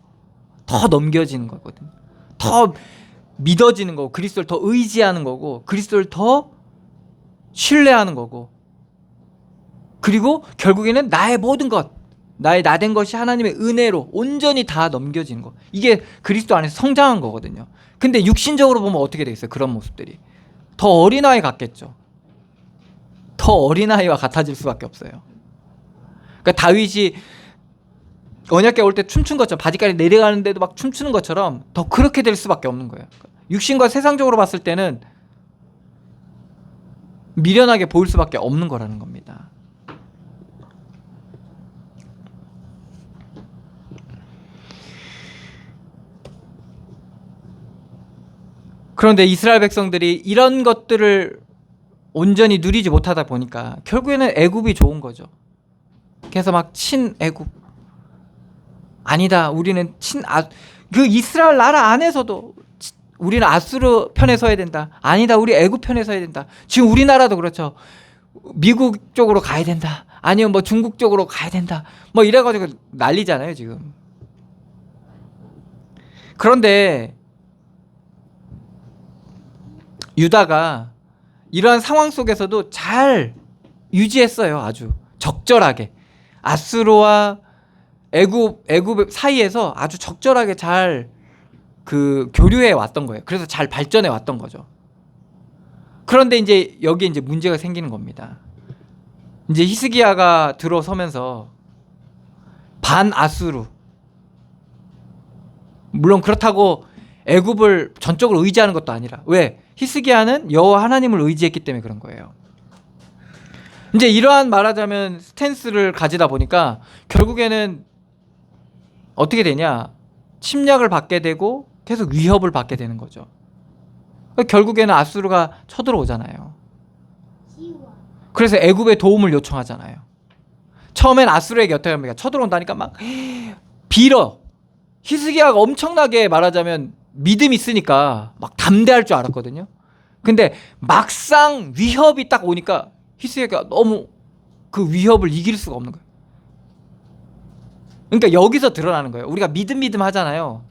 Speaker 3: 넘겨지는 거거든요. 더 믿어지는 거고, 그리스도를 더 의지하는 거고, 그리스도를 더 신뢰하는 거고, 그리고 결국에는 나의 모든 것, 나의 나된 것이 하나님의 은혜로 온전히 다 넘겨지는 거. 이게 그리스도 안에서 성장한 거거든요. 근데 육신적으로 보면 어떻게 되겠어요? 그런 모습들이 더 어린아이 같겠죠. 더 어린아이와 같아질 수밖에 없어요. 그러니까 다윗이 언약궤 올 때 춤춘 것처럼, 바지가리 내려가는데도 막 춤추는 것처럼 더 그렇게 될 수밖에 없는 거예요. 육신과 세상적으로 봤을 때는 미련하게 보일 수밖에 없는 거라는 겁니다. 그런데 이스라엘 백성들이 이런 것들을 온전히 누리지 못하다 보니까 결국에는 애굽이 좋은 거죠. 그래서 막 친애굽, 아니다, 우리는 그 이스라엘 나라 안에서도 우리는 아수르 편에 서야 된다, 아니다, 우리 애굽 편에 서야 된다. 지금 우리나라도 그렇죠. 미국 쪽으로 가야 된다, 아니면 뭐 중국 쪽으로 가야 된다, 뭐 이래가지고 난리잖아요 지금. 그런데 유다가 이러한 상황 속에서도 잘 유지했어요. 아주 적절하게 아수르와 애굽 사이에서 아주 적절하게 잘 그 교류해 왔던 거예요. 그래서 잘 발전해 왔던 거죠. 그런데 이제 여기에 이제 문제가 생기는 겁니다. 이제 히스기야가 들어서면서 반아수르, 물론 그렇다고 애굽을 전적으로 의지하는 것도 아니라, 왜? 히스기야는 여호와 하나님을 의지했기 때문에 그런 거예요. 이제 이러한 말하자면 스탠스를 가지다 보니까 결국에는 어떻게 되냐? 침략을 받게 되고 계속 위협을 받게 되는 거죠. 결국에는 아수르가 쳐들어오잖아요. 그래서 애굽의 도움을 요청하잖아요. 처음엔 아수르에게 어떻게 합니까? 쳐들어온다니까 막 빌어. 히스기야가 엄청나게 말하자면 믿음이 있으니까 막 담대할 줄 알았거든요. 근데 막상 위협이 딱 오니까 히스기야가 너무 그 위협을 이길 수가 없는 거예요. 그러니까 여기서 드러나는 거예요. 우리가 믿음 하잖아요.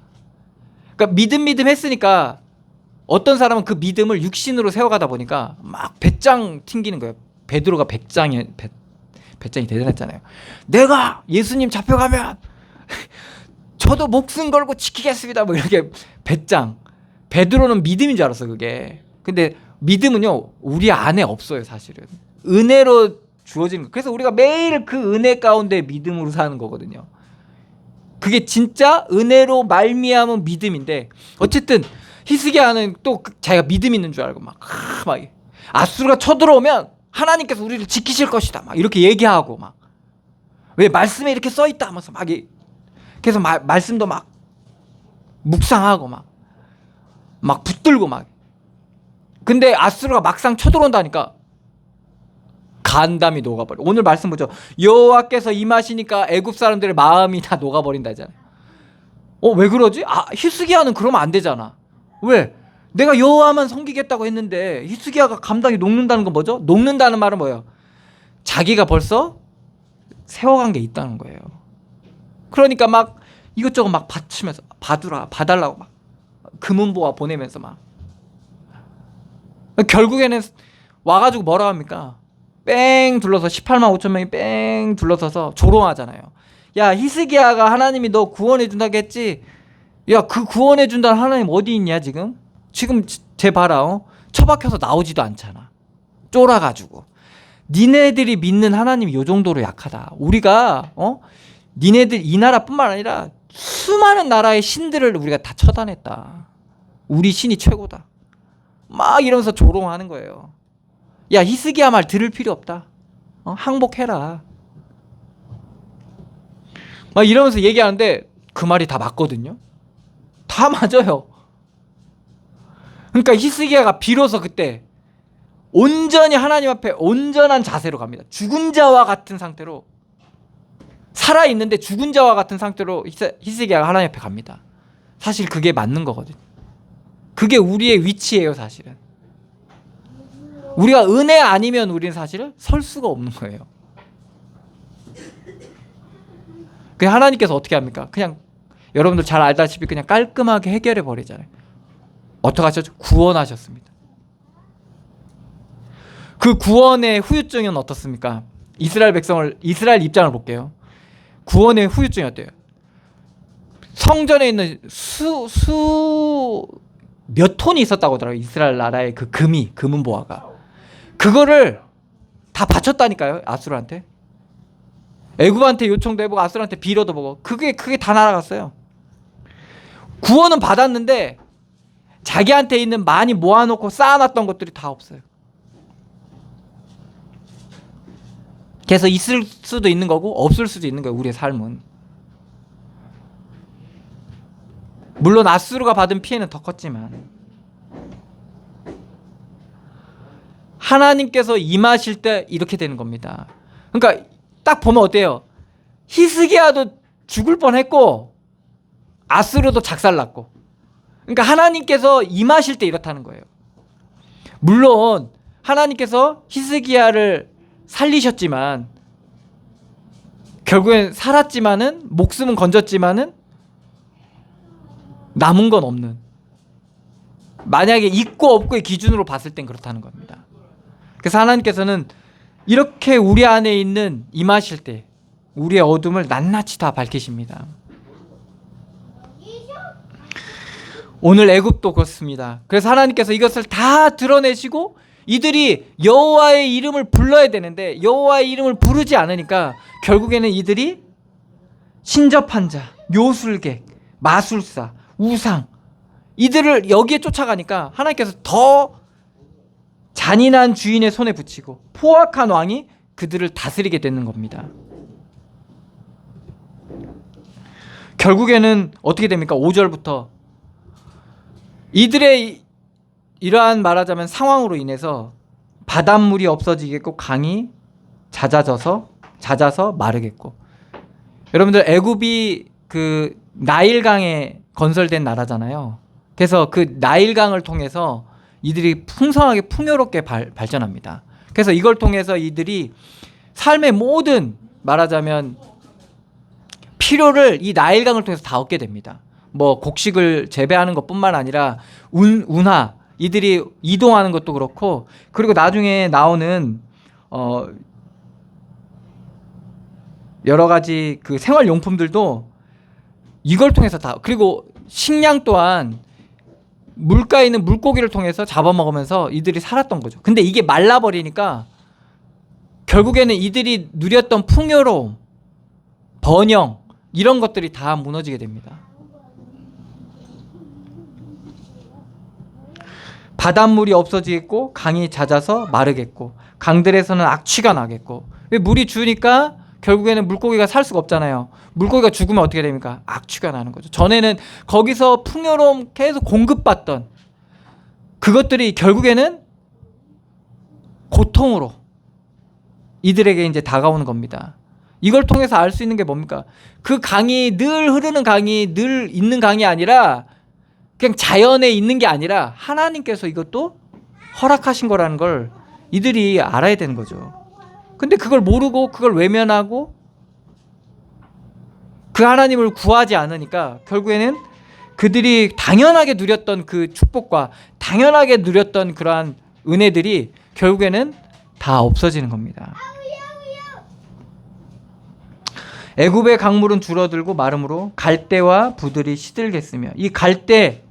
Speaker 3: 그러니까 믿음 했으니까 어떤 사람은 그 믿음을 육신으로 세워가다 보니까 막 배짱 튕기는 거예요. 베드로가 배짱이 대단했잖아요. 내가 예수님 잡혀가면 저도 목숨 걸고 지키겠습니다. 뭐 이렇게 배짱. 베드로는 믿음인 줄 알았어 그게. 근데 믿음은요 우리 안에 없어요 사실은. 은혜로 주어지는 거. 그래서 우리가 매일 그 은혜 가운데 믿음으로 사는 거거든요. 그게 진짜 은혜로 말미암은 믿음인데 어쨌든 히스기야는 또 자기가 믿음 있는 줄 알고 막 아수르가 쳐들어오면 하나님께서 우리를 지키실 것이다 막 이렇게 얘기하고 막 왜 말씀에 이렇게 써 있다 하면서 막 계속 말씀도 막 묵상하고 막 붙들고 막. 근데 아수르가 막상 쳐들어온다니까 간담이 녹아버려. 오늘 말씀 보죠. 여호와께서 임하시니까 애굽 사람들의 마음이 다 녹아버린다 하잖아요. 왜 그러지? 히스기야는 그러면 안 되잖아. 왜? 내가 여호와만 섬기겠다고 했는데 히스기야가 감당이 녹는다는 건 뭐죠? 녹는다는 말은 뭐예요? 자기가 벌써 세워간 게 있다는 거예요. 그러니까 막 이것저것 막 바치면서 봐달라고 막 금은보화 보내면서 막 결국에는 와가지고 뭐라 합니까? 뺑 둘러서 18만 5천 명이 뺑 둘러서서 조롱하잖아요. 야 히스기야가 하나님이 너 구원해 준다고 했지? 야 그 구원해 준다는 하나님 어디 있냐 지금 쟤 봐라 처박혀서 나오지도 않잖아. 쫄아가지고. 니네들이 믿는 하나님이 요 정도로 약하다. 우리가 니네들 이 나라뿐만 아니라 수많은 나라의 신들을 우리가 다 처단했다. 우리 신이 최고다. 막 이러면서 조롱하는 거예요. 야 히스기야 말 들을 필요 없다. 항복해라. 막 이러면서 얘기하는데 그 말이 다 맞거든요. 다 맞아요. 그러니까 히스기야가 비로소 그때 온전히 하나님 앞에 온전한 자세로 갑니다. 죽은 자와 같은 상태로 살아있는데 죽은 자와 같은 상태로 히스기야가 하나님 앞에 갑니다. 사실 그게 맞는 거거든요. 그게 우리의 위치예요 사실은. 우리가 은혜 아니면 우리는 사실은 설 수가 없는 거예요. 그냥 하나님께서 어떻게 합니까? 그냥 여러분들 잘 알다시피 그냥 깔끔하게 해결해 버리잖아요. 어떻게 하셨죠? 구원하셨습니다. 그 구원의 후유증은 어떻습니까? 이스라엘 입장을 볼게요. 구원의 후유증이 어때요? 성전에 있는 몇 톤이 있었다고 하더라고요. 이스라엘 나라의 그 금은보화가. 그거를 다 바쳤다니까요. 아수르한테. 애굽한테 요청도 해보고 아수르한테 빌어도 보고 그게 다 날아갔어요. 구원은 받았는데 자기한테 있는 많이 모아놓고 쌓아놨던 것들이 다 없어요. 그래서 있을 수도 있는 거고 없을 수도 있는 거예요. 우리의 삶은. 물론 아수르가 받은 피해는 더 컸지만 하나님께서 임하실 때 이렇게 되는 겁니다. 그러니까 딱 보면 어때요? 히스기야도 죽을 뻔했고 아수르도 작살났고. 그러니까 하나님께서 임하실 때 이렇다는 거예요. 물론 하나님께서 히스기야를 살리셨지만 결국엔 살았지만은 목숨은 건졌지만은 남은 건 없는. 만약에 있고 없고의 기준으로 봤을 땐 그렇다는 겁니다. 그래서 하나님께서는 이렇게 우리 안에 있는 임하실 때 우리의 어둠을 낱낱이 다 밝히십니다. 오늘 애굽도 그렇습니다. 그래서 하나님께서 이것을 다 드러내시고 이들이 여호와의 이름을 불러야 되는데 여호와의 이름을 부르지 않으니까 결국에는 이들이 신접한 자, 요술객, 마술사, 우상 이들을 여기에 쫓아가니까 하나님께서 더 잔인한 주인의 손에 붙이고 포악한 왕이 그들을 다스리게 되는 겁니다. 결국에는 어떻게 됩니까? 5절부터 이들의 이러한 말하자면 상황으로 인해서 바닷물이 없어지겠고 강이 잦아서 마르겠고 여러분들 애굽이 그 나일강에 건설된 나라잖아요. 그래서 그 나일강을 통해서 이들이 풍성하게 풍요롭게 발전합니다. 그래서 이걸 통해서 이들이 삶의 모든 말하자면 필요를 이 나일강을 통해서 다 얻게 됩니다. 뭐 곡식을 재배하는 것뿐만 아니라 운하 이들이 이동하는 것도 그렇고 그리고 나중에 나오는 여러 가지 그 생활용품들도 이걸 통해서 다 그리고 식량 또한 물가에 있는 물고기를 통해서 잡아먹으면서 이들이 살았던 거죠. 근데 이게 말라버리니까 결국에는 이들이 누렸던 풍요로움, 번영 이런 것들이 다 무너지게 됩니다. 바닷물이 없어지겠고 강이 잦아서 마르겠고 강들에서는 악취가 나겠고 왜 물이 주니까 결국에는 물고기가 살 수가 없잖아요. 물고기가 죽으면 어떻게 됩니까? 악취가 나는 거죠. 전에는 거기서 풍요로움 계속 공급받던 그것들이 결국에는 고통으로 이들에게 이제 다가오는 겁니다. 이걸 통해서 알 수 있는 게 뭡니까? 그 강이 늘 흐르는 강이 늘 있는 강이 아니라 그냥 자연에 있는 게 아니라 하나님께서 이것도 허락하신 거라는 걸 이들이 알아야 되는 거죠. 근데 그걸 모르고 그걸 외면하고 그 하나님을 구하지 않으니까 결국에는 그들이 당연하게 누렸던 그 축복과 당연하게 누렸던 그러한 은혜들이 결국에는 다 없어지는 겁니다. 애굽의 강물은 줄어들고 마름으로 갈대와 부들이 시들겠으며 이 갈대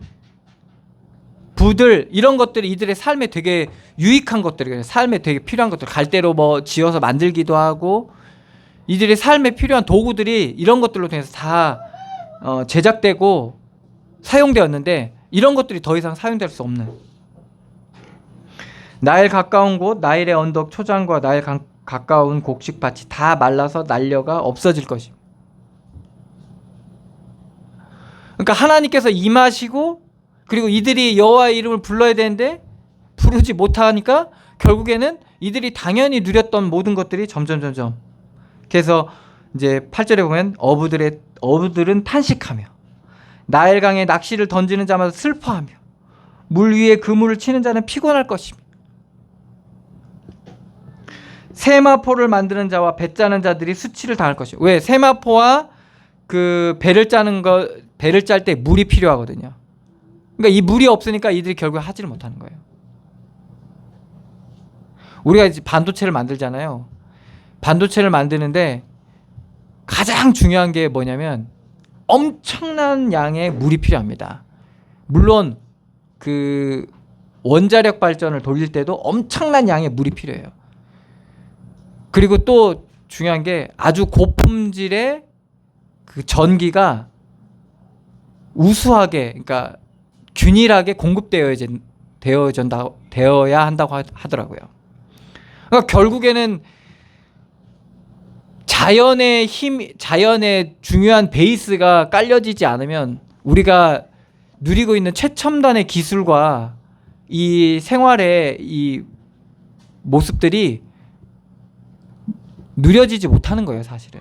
Speaker 3: 부들 이런 것들이 이들의 삶에 되게 유익한 것들이에요. 삶에 되게 필요한 것들. 갈대로 뭐 지어서 만들기도 하고 이들의 삶에 필요한 도구들이 이런 것들로 통해서 다 제작되고 사용되었는데 이런 것들이 더 이상 사용될 수 없는 나일 가까운 곳 나일의 언덕 초장과 나일 가까운 곡식밭이 다 말라서 날려가 없어질 것입니다. 그러니까 하나님께서 임하시고 그리고 이들이 여호와의 이름을 불러야 되는데 부르지 못하니까 결국에는 이들이 당연히 누렸던 모든 것들이 점점 그래서 이제 8절에 보면 어부들은 탄식하며 나일강에 낚시를 던지는 자마다 슬퍼하며 물 위에 그물을 치는 자는 피곤할 것이며 세마포를 만드는 자와 배 짜는 자들이 수치를 당할 것이요. 왜? 세마포와 그 배를 짤 때 물이 필요하거든요. 그러니까 이 물이 없으니까 이들이 결국 하지를 못하는 거예요. 우리가 이제 반도체를 만들잖아요. 반도체를 만드는데 가장 중요한 게 뭐냐면 엄청난 양의 물이 필요합니다. 물론 그 원자력 발전을 돌릴 때도 엄청난 양의 물이 필요해요. 그리고 또 중요한 게 아주 고품질의 그 전기가 우수하게 그러니까 균일하게 공급되어야 한다고 하더라고요. 그러니까 결국에는 자연의 중요한 베이스가 깔려지지 않으면 우리가 누리고 있는 최첨단의 기술과 이 생활의 이 모습들이 누려지지 못하는 거예요, 사실은.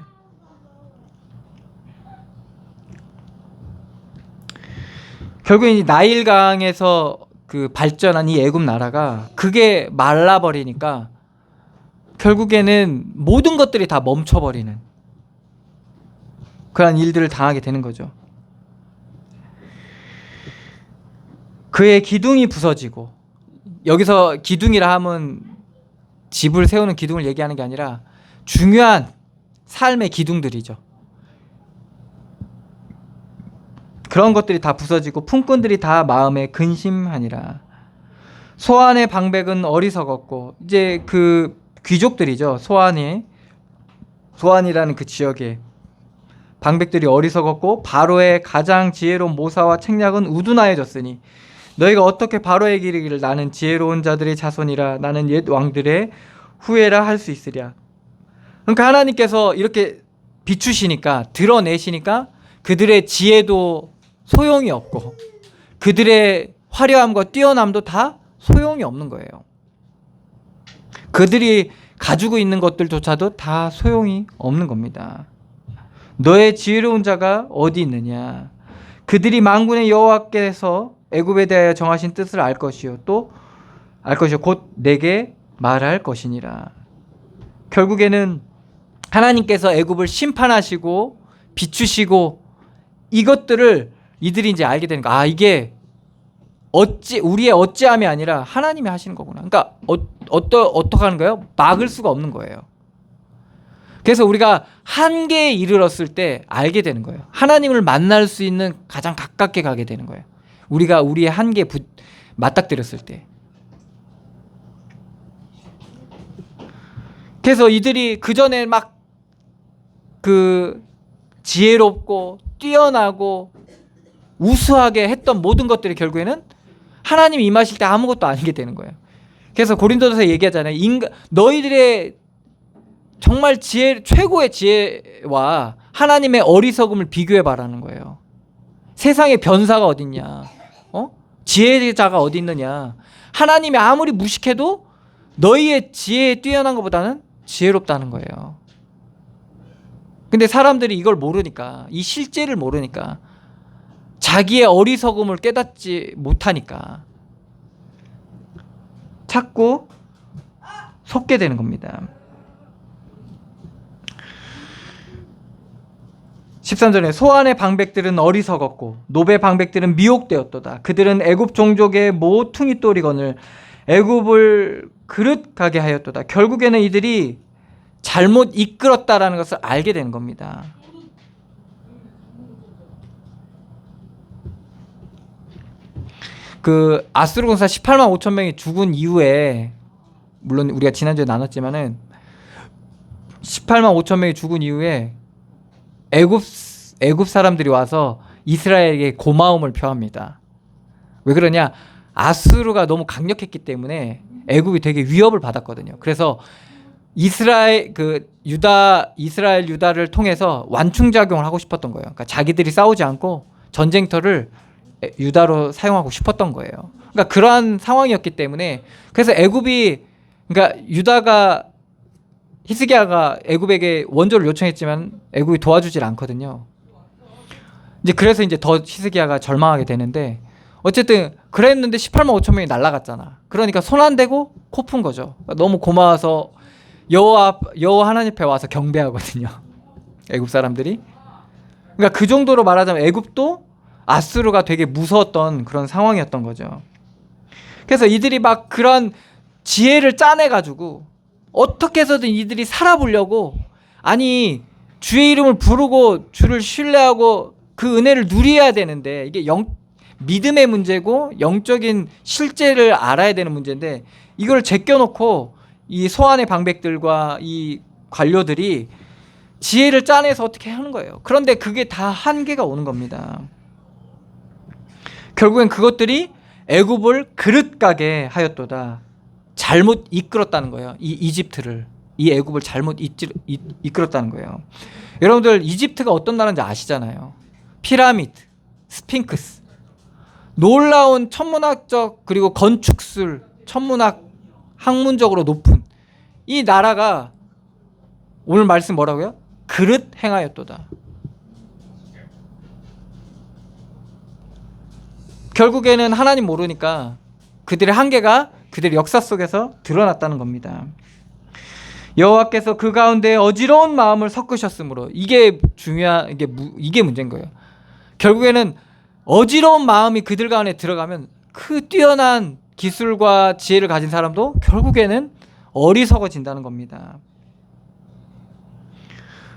Speaker 3: 결국에 이 나일강에서 그 발전한 이 애굽 나라가 그게 말라버리니까 결국에는 모든 것들이 다 멈춰버리는 그런 일들을 당하게 되는 거죠. 그의 기둥이 부서지고 여기서 기둥이라 하면 집을 세우는 기둥을 얘기하는 게 아니라 중요한 삶의 기둥들이죠.
Speaker 1: 그런 것들이 다 부서지고 품꾼들이 다 마음에 근심하니라. 소안의 방백은 어리석었고, 이제 그 귀족들이죠. 소안이라는 그 지역에 방백들이 어리석었고, 바로의 가장 지혜로운 모사와 책략은 우둔하여졌으니 너희가 어떻게 바로에게 이르기를 나는 지혜로운 자들의 자손이라 나는 옛 왕들의 후예라 할 수 있으랴. 그러니까 하나님께서 이렇게 비추시니까, 드러내시니까 그들의 지혜도 소용이 없고 그들의 화려함과 뛰어남도 다 소용이 없는 거예요. 그들이 가지고 있는 것들조차도 다 소용이 없는 겁니다. 너의 지혜로운 자가 어디 있느냐? 그들이 만군의 여호와께서 애굽에 대하여 정하신 뜻을 알 것이요 또 알 것이요 곧 내게 말할 것이니라. 결국에는 하나님께서 애굽을 심판하시고 비추시고 이것들을 이들이 이제 알게 되는 거야. 아, 이게 우리의 어찌함이 아니라 하나님이 하시는 거구나. 그러니까 어떻게 하는 거예요? 막을 수가 없는 거예요. 그래서 우리가 한계에 이르렀을 때 알게 되는 거예요. 하나님을 만날 수 있는 가장 가깝게 가게 되는 거예요. 우리가 우리의 한계에 맞닥뜨렸을 때. 그래서 이들이 그 전에 막 그 지혜롭고 뛰어나고 우수하게 했던 모든 것들이 결국에는 하나님이 임하실 때 아무것도 아니게 되는 거예요. 그래서 고린도서에 얘기하잖아요. 너희들의 정말 최고의 지혜와 하나님의 어리석음을 비교해 봐라는 거예요. 세상에 변사가 어딨냐? 지혜자가 어디 있느냐? 하나님이 아무리 무식해도 너희의 지혜에 뛰어난 것보다는 지혜롭다는 거예요. 근데 사람들이 이걸 모르니까, 이 실제를 모르니까, 자기의 어리석음을 깨닫지 못하니까 자꾸 속게 되는 겁니다. 13절에 소안의 방백들은 어리석었고 노베 방백들은 미혹되었도다. 그들은 애굽 종족의 모퉁이 또리건을 애굽을 그릇 가게 하였도다. 결국에는 이들이 잘못 이끌었다라는 것을 알게 되는 겁니다. 그 아수르 군사 18만 5천 명이 죽은 이후에, 물론 우리가 지난주에 나눴지만은 18만 5천 명이 죽은 이후에 애굽 사람들이 와서 이스라엘에게 고마움을 표합니다. 왜 그러냐? 아수르가 너무 강력했기 때문에 애굽이 되게 위협을 받았거든요. 그래서 이스라엘 유다를 통해서 완충작용을 하고 싶었던 거예요. 그러니까 자기들이 싸우지 않고 전쟁터를 유다로 사용하고 싶었던 거예요. 그러니까 그러한 상황이었기 때문에, 그래서 그러니까 히스기야가 애굽에게 원조를 요청했지만 애굽이 도와주질 않거든요. 그래서 더 히스기야가 절망하게 되는데, 어쨌든 그랬는데 18만 5천 명이 날아갔잖아. 그러니까 손 안 대고 코 푼 거죠. 너무 고마워서 여호와 하나님 앞에 와서 경배하거든요. 애굽 사람들이. 그러니까 그 정도로 말하자면 애굽도 아수르가 되게 무서웠던 그런 상황이었던 거죠. 그래서 이들이 막 그런 지혜를 짜내가지고 어떻게 해서든 이들이 살아보려고, 아니 주의 이름을 부르고 주를 신뢰하고 그 은혜를 누려야 되는데, 이게 믿음의 문제고 영적인 실제를 알아야 되는 문제인데, 이걸 제껴놓고 이 소안의 방백들과 이 관료들이 지혜를 짜내서 어떻게 하는 거예요. 그런데 그게 다 한계가 오는 겁니다. 결국엔 그것들이 애굽을 그릇 가게 하였도다. 잘못 이끌었다는 거예요. 이 애굽을 잘못 이끌었다는 거예요. 여러분들 이집트가 어떤 나라인지 아시잖아요. 피라미드, 스핑크스, 놀라운 천문학적 그리고 건축술, 천문학 학문적으로 높은 이 나라가 오늘 말씀 뭐라고요? 그릇 행하였도다. 결국에는 하나님 모르니까 그들의 한계가 그들의 역사 속에서 드러났다는 겁니다. 여호와께서 그 가운데 어지러운 마음을 섞으셨으므로, 이게 문제인 거예요. 결국에는 어지러운 마음이 그들 가운데 들어가면 그 뛰어난 기술과 지혜를 가진 사람도 결국에는 어리석어진다는 겁니다.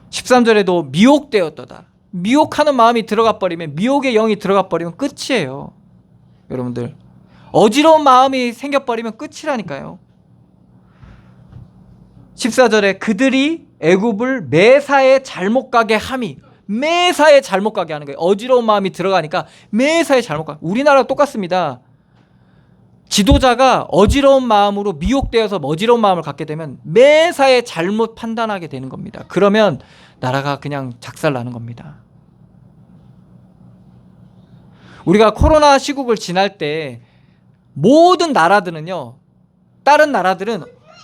Speaker 1: 13절에도 미혹되었도다.
Speaker 3: 미혹하는 마음이 들어가 버리면, 미혹의 영이 들어가 버리면 끝이에요. 여러분들, 어지러운 마음이 생겨버리면 끝이라니까요. 14절에 그들이 애굽을 매사에 잘못 가게 함이, 매사에 잘못 가게 하는 거예요. 어지러운 마음이 들어가니까 매사에 잘못 가게. 우리나라랑 똑같습니다. 지도자가 어지러운 마음으로 미혹되어서 어지러운 마음을 갖게 되면 매사에 잘못 판단하게 되는 겁니다. 그러면 나라가 그냥 작살나는 겁니다. 우리가 코로나 시국을 지날 때 모든 나라들은요, 다른 나라들은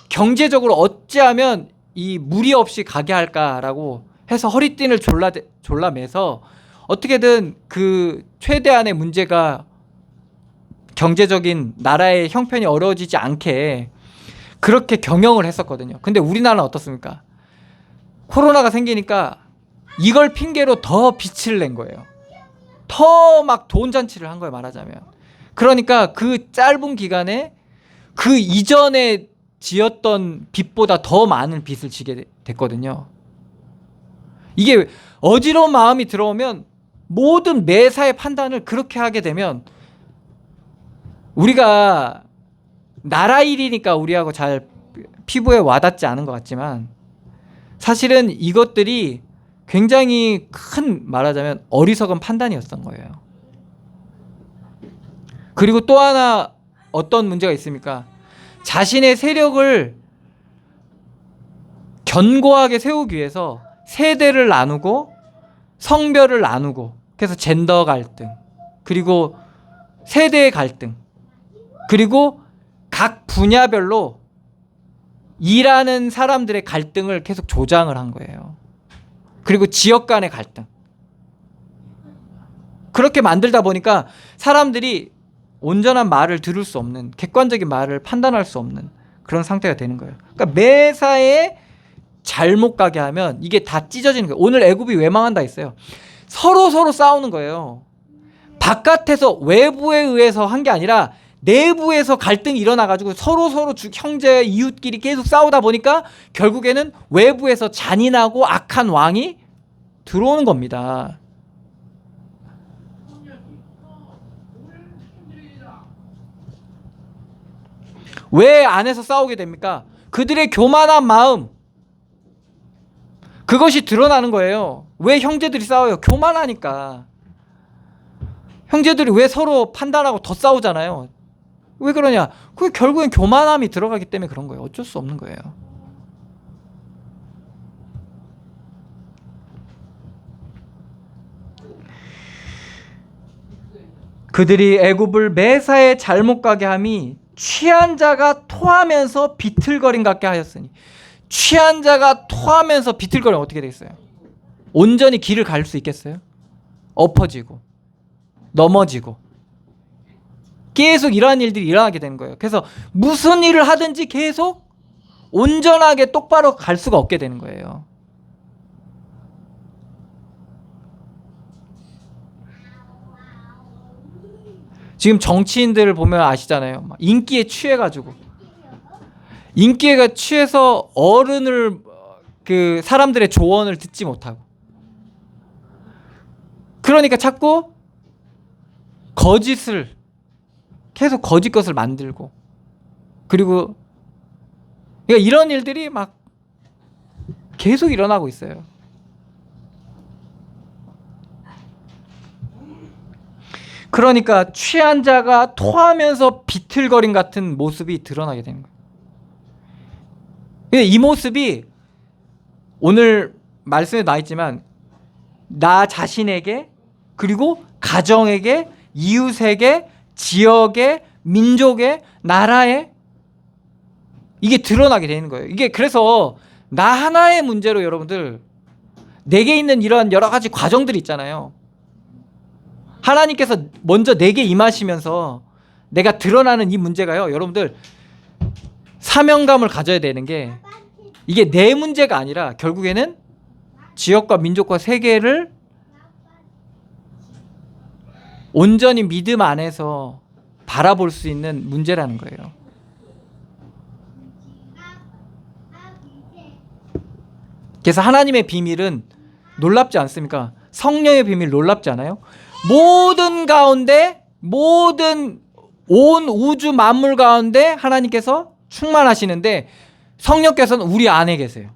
Speaker 3: 경제적으로 어찌하면 이 무리 없이 가게 할까라고 해서 허리띠를 졸라매서 어떻게든 그 최대한의 문제가 경제적인 나라의 형편이 어려워지지 않게 그렇게 경영을 했었거든요. 근데 우리나라는 어떻습니까? 코로나가 생기니까 이걸 핑계로 더 빛을 낸 거예요. 더 막 돈 잔치를 한 거예요, 말하자면. 그러니까 그 짧은 기간에 그 이전에 지었던 빚보다 더 많은 빚을 지게 됐거든요. 이게 어지러운 마음이 들어오면 모든 매사의 판단을 그렇게 하게 되면, 우리가 나라 일이니까 우리하고 잘 피부에 와닿지 않은 것 같지만 사실은 이것들이 굉장히 큰, 말하자면 어리석은 판단이었던 거예요. 그리고 또 하나 어떤 문제가 있습니까? 자신의 세력을 견고하게 세우기 위해서 세대를 나누고 성별을 나누고, 그래서 젠더 갈등, 그리고 세대의 갈등, 그리고 각 분야별로 일하는 사람들의 갈등을 계속 조장을 한 거예요. 그리고 지역 간의 갈등. 그렇게 만들다 보니까 사람들이 온전한 말을 들을 수 없는, 객관적인 말을 판단할 수 없는 그런 상태가 되는 거예요. 그러니까 매사에 잘못 가게 하면 이게 다 찢어지는 거예요. 오늘 애굽이 왜 망한다 했어요? 서로 싸우는 거예요. 바깥에서, 외부에 의해서 한 게 아니라 내부에서 갈등이 일어나가지고 서로 형제 이웃끼리 계속 싸우다 보니까 결국에는 외부에서 잔인하고 악한 왕이 들어오는 겁니다. 왜 안에서 싸우게 됩니까? 그들의 교만한 마음, 그것이 드러나는 거예요. 왜 형제들이 싸워요? 교만하니까. 형제들이 왜 서로 판단하고 더 싸우잖아요. 왜 그러냐? 그게 결국엔 교만함이 들어가기 때문에 그런 거예요. 어쩔 수 없는 거예요. 그들이 애굽을 매사에 잘못 가게 함이 취한 자가 토하면서 비틀거림 같게 하였으니. 취한 자가 토하면서 비틀거리면 어떻게 되겠어요? 온전히 길을 갈 수 있겠어요? 엎어지고 넘어지고 계속 이러한 일들이 일어나게 되는 거예요. 그래서 무슨 일을 하든지 계속 온전하게 똑바로 갈 수가 없게 되는 거예요. 지금 정치인들을 보면 아시잖아요. 인기에 취해가지고, 인기에 취해서 어른을, 그 사람들의 조언을 듣지 못하고, 그러니까 자꾸 거짓을, 계속 거짓 것을 만들고, 그리고 그러니까 이런 일들이 막 계속 일어나고 있어요. 그러니까 취한 자가 토하면서 비틀거림 같은 모습이 드러나게 되는 거예요. 이 모습이 오늘 말씀에 나와 있지만 나 자신에게, 그리고 가정에게, 이웃에게, 지역에, 민족에, 나라에 이게 드러나게 되는 거예요. 이게 그래서 나 하나의 문제로 여러분들, 내게 있는 이런 여러 가지 과정들이 있잖아요. 하나님께서 먼저 내게 임하시면서 내가 드러나는 이 문제가요, 여러분들 사명감을 가져야 되는 게, 이게 내 문제가 아니라 결국에는 지역과 민족과 세계를 온전히 믿음 안에서 바라볼 수 있는 문제라는 거예요. 그래서 하나님의 비밀은 놀랍지 않습니까? 성령의 비밀 놀랍지 않아요? 모든 가운데, 모든 온 우주 만물 가운데 하나님께서 충만하시는데 성령께서는 우리 안에 계세요.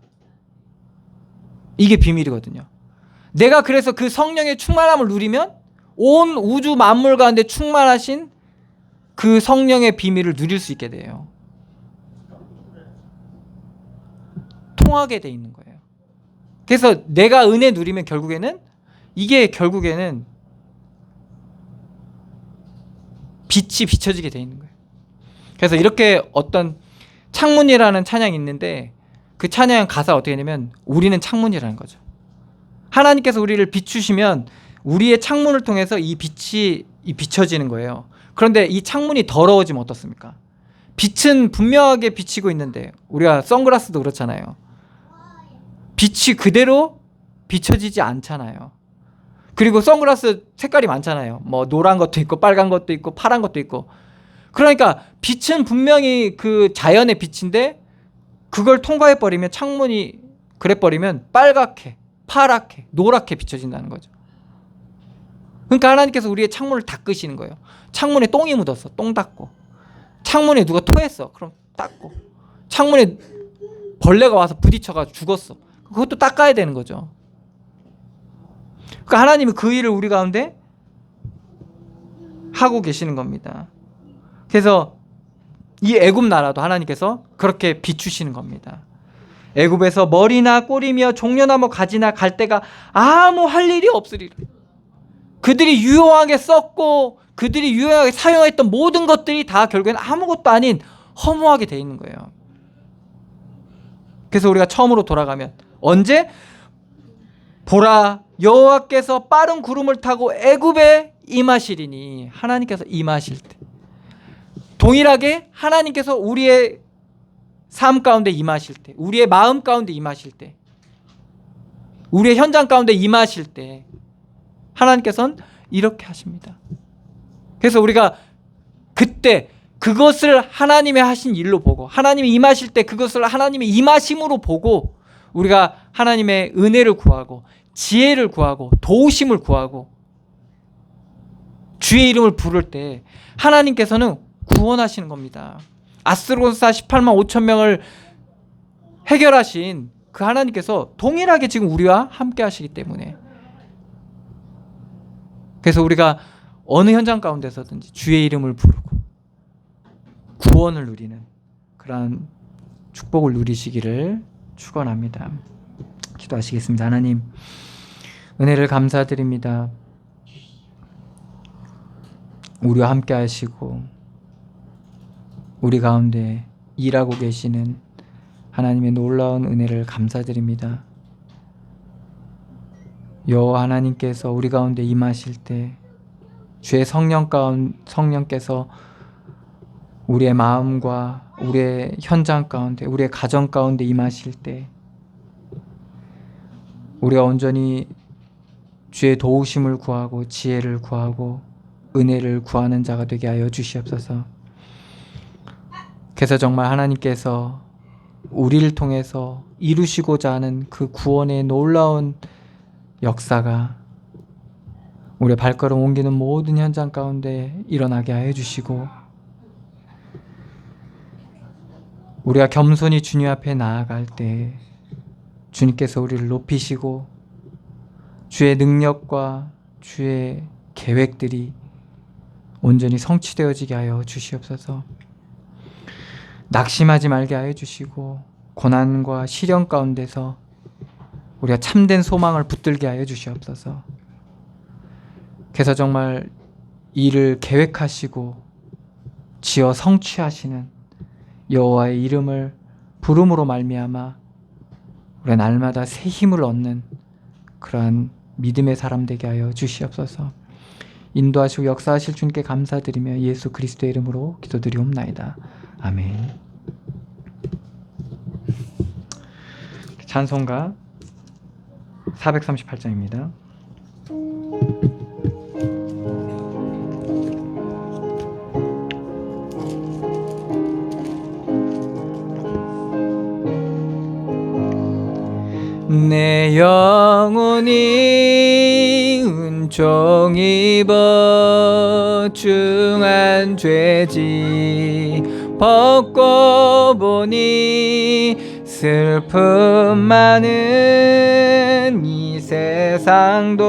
Speaker 3: 이게 비밀이거든요. 내가 그래서 그 성령의 충만함을 누리면 온 우주 만물 가운데 충만하신 그 성령의 비밀을 누릴 수 있게 돼요. 통하게 돼 있는 거예요. 그래서 내가 은혜 누리면 결국에는 이게 결국에는 빛이 비춰지게 돼 있는 거예요. 그래서 이렇게 어떤 창문이라는 찬양이 있는데 그 찬양 가사 어떻게 되냐면 우리는 창문이라는 거죠. 하나님께서 우리를 비추시면 우리의 창문을 통해서 이 빛이 비춰지는 거예요. 그런데 이 창문이 더러워지면 어떻습니까? 빛은 분명하게 비치고 있는데 우리가 선글라스도 그렇잖아요. 빛이 그대로 비춰지지 않잖아요. 그리고 선글라스 색깔이 많잖아요. 뭐 노란 것도 있고 빨간 것도 있고 파란 것도 있고. 그러니까 빛은 분명히 그 자연의 빛인데 그걸 통과해 버리면 창문이 그래 버리면 빨갛게 파랗게 노랗게 비춰진다는 거죠. 그러니까 하나님께서 우리의 창문을 닦으시는 거예요. 창문에 똥이 묻었어. 똥 닦고. 창문에 누가 토했어. 그럼 닦고. 창문에 벌레가 와서 부딪혀가지고 죽었어. 그것도 닦아야 되는 거죠. 그러니까 하나님은 그 일을 우리 가운데 하고 계시는 겁니다. 그래서 이 애굽 나라도 하나님께서 그렇게 비추시는 겁니다. 애굽에서 머리나 꼬리며 종려나무 가지나 갈대가 아무 할 일이 없으리라. 그들이 유용하게 썼고 그들이 유용하게 사용했던 모든 것들이 다 결국엔 아무것도 아닌 허무하게 돼 있는 거예요. 그래서 우리가 처음으로 돌아가면 언제? 보라 여호와께서 빠른 구름을 타고 애굽에 임하시리니 하나님께서 임하실 때 동일하게 하나님께서 우리의 삶 가운데 임하실 때 우리의 마음 가운데 임하실 때 우리의 현장 가운데 임하실 때 하나님께서는 이렇게 하십니다. 그래서 우리가 그때 그것을 하나님의 하신 일로 보고 하나님이 임하실 때 그것을 하나님의 임하심으로 보고 우리가 하나님의 은혜를 구하고 지혜를 구하고 도우심을 구하고 주의 이름을 부를 때 하나님께서는 구원하시는 겁니다. 아스로스사 18만 5천 명을 해결하신 그 하나님께서 동일하게 지금 우리와 함께 하시기 때문에 그래서 우리가 어느 현장 가운데서든지 주의 이름을 부르고 구원을 누리는 그러한 축복을 누리시기를 축원합니다. 기도하시겠습니다. 하나님 은혜를 감사드립니다. 우리와 함께 하시고 우리 가운데 일하고 계시는 하나님의 놀라운 은혜를 감사드립니다. 여호와 하나님께서 우리 가운데 임하실 때 주의 성령께서 우리의 마음과 우리의 현장 가운데 우리의 가정 가운데 임하실 때 우리가 온전히 주의 도우심을 구하고 지혜를 구하고 은혜를 구하는 자가 되게 하여 주시옵소서. 그래서 정말 하나님께서 우리를 통해서 이루시고자 하는 그 구원의 놀라운 역사가 우리의 발걸음 옮기는 모든 현장 가운데 일어나게 하여 주시고 우리가 겸손히 주님 앞에 나아갈 때 주님께서 우리를 높이시고 주의 능력과 주의 계획들이 온전히 성취되어지게 하여 주시옵소서. 낙심하지 말게 하여 주시고 고난과 시련 가운데서 우리가 참된 소망을 붙들게 하여 주시옵소서. 그래서 정말 이를 계획하시고 지어 성취하시는 여호와의 이름을 부름으로 말미암아 우리가 날마다 새 힘을 얻는 그러한 믿음의 사람 되게 하여 주시옵소서. 인도하시고 역사하실 주님께 감사드리며 예수 그리스도의 이름으로 기도드리옵나이다. 아멘. 찬송가 438장입니다. 내 영혼이 은총 입어 중한 죄지 벗고 보니 슬픔 많은 이 세상도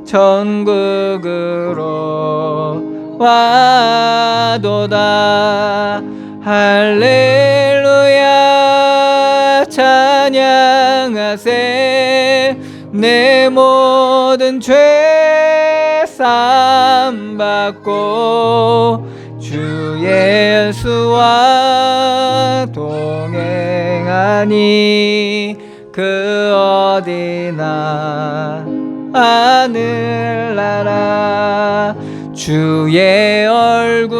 Speaker 3: 천국으로 와도다. 할렐루야 찬양하세. 내 모든 죄 사함받고 주 예수와 동행하니 그 어디나 하늘나라. 주의 얼굴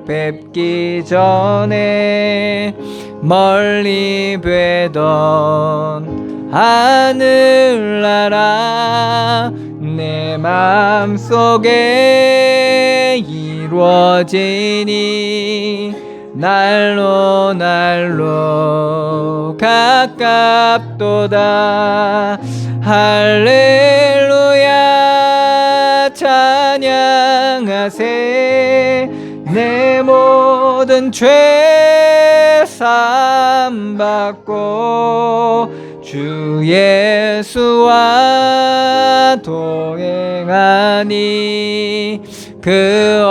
Speaker 3: 뵙기 전에 멀리 뵈던 하늘나라. 내 맘속에 이루어지니 날로 날로 가깝도다. 할렐루야 찬양하세. 내 모든 죄 사함받고 주 예수와 동행하니 그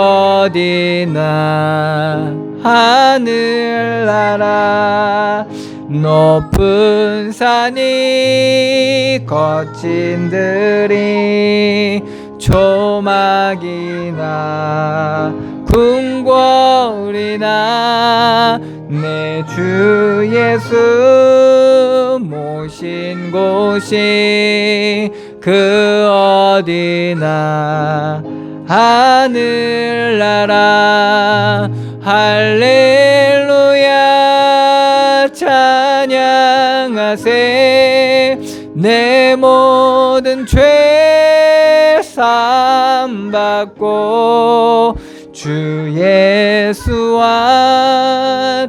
Speaker 3: 어디나 하늘나라. 높은 산이 거친 들이 조막이나 궁궐이나 내 주 예수 모신 곳이 그 어디나 하늘나라. 할렐루야 찬양하세. 내 모든 죄 사함받고 주 예수와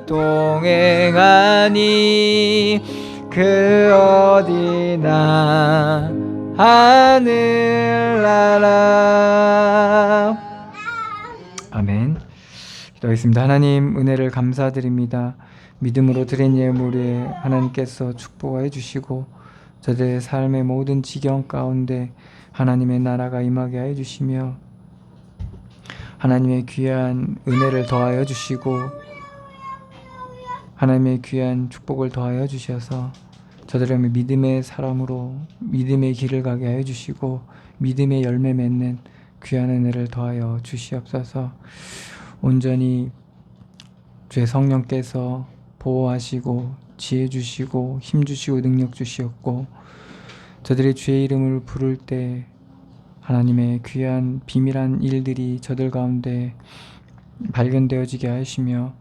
Speaker 3: 동행하니 그 어디나 하늘나라. 아멘. 기도하겠습니다. 하나님 은혜를 감사드립니다. 믿음으로 드린 예물에 하나님께서 축복해 주시고 저들의 삶의 모든 지경 가운데 하나님의 나라가 임하게 해 주시며 하나님의 귀한 은혜를 더하여 주시고 하나님의 귀한 축복을 더하여 주셔서 저들의 믿음의 사람으로 믿음의 길을 가게 해 주시고 믿음의 열매 맺는 귀한 은혜를 더하여 주시옵소서. 온전히 주의 성령께서 보호하시고 지혜 주시고 힘 주시고 능력 주시옵고 저들의 주의 이름을 부를 때 하나님의 귀한 비밀한 일들이 저들 가운데 발견되어지게 하시며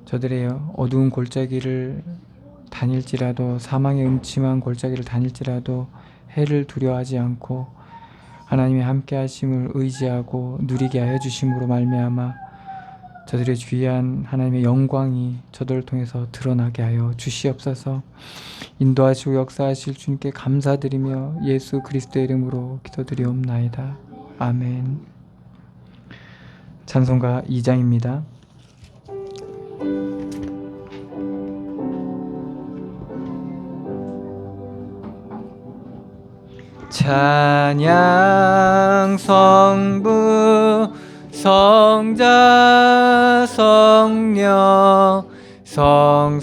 Speaker 3: 저들의 어두운 골짜기를 다닐지라도 사망의 음침한 골짜기를 다닐지라도 해를 두려워하지 않고 하나님의 함께 하심을 의지하고 누리게 하여 주심으로 말미암아 저들의 귀한 하나님의 영광이 저들을 통해서 드러나게 하여 주시옵소서. 인도하시고 역사하실 주님께 감사드리며 예수 그리스도의 이름으로 기도드리옵나이다. 아멘. 찬송가 2장입니다. 찬양 성부 성자 성령 성삼위일체께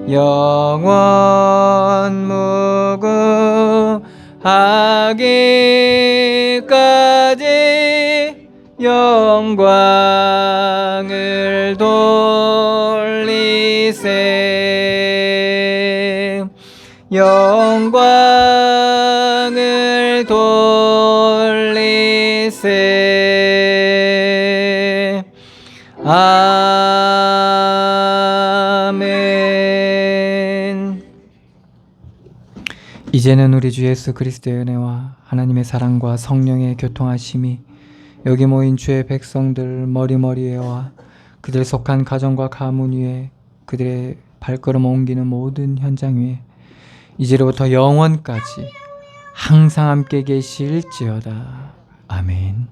Speaker 3: 영원 무궁하기까지 영광을 돌리세. 영광을 돌리세. 아멘. 이제는 우리 주 예수 그리스도의 은혜와 하나님의 사랑과 성령의 교통하심이
Speaker 1: 여기 모인 주의 백성들 머리머리에와 그들 속한 가정과 가문 위에 그들의 발걸음 옮기는 모든 현장 위에 이제로부터 영원까지 항상 함께 계실지어다. 아멘.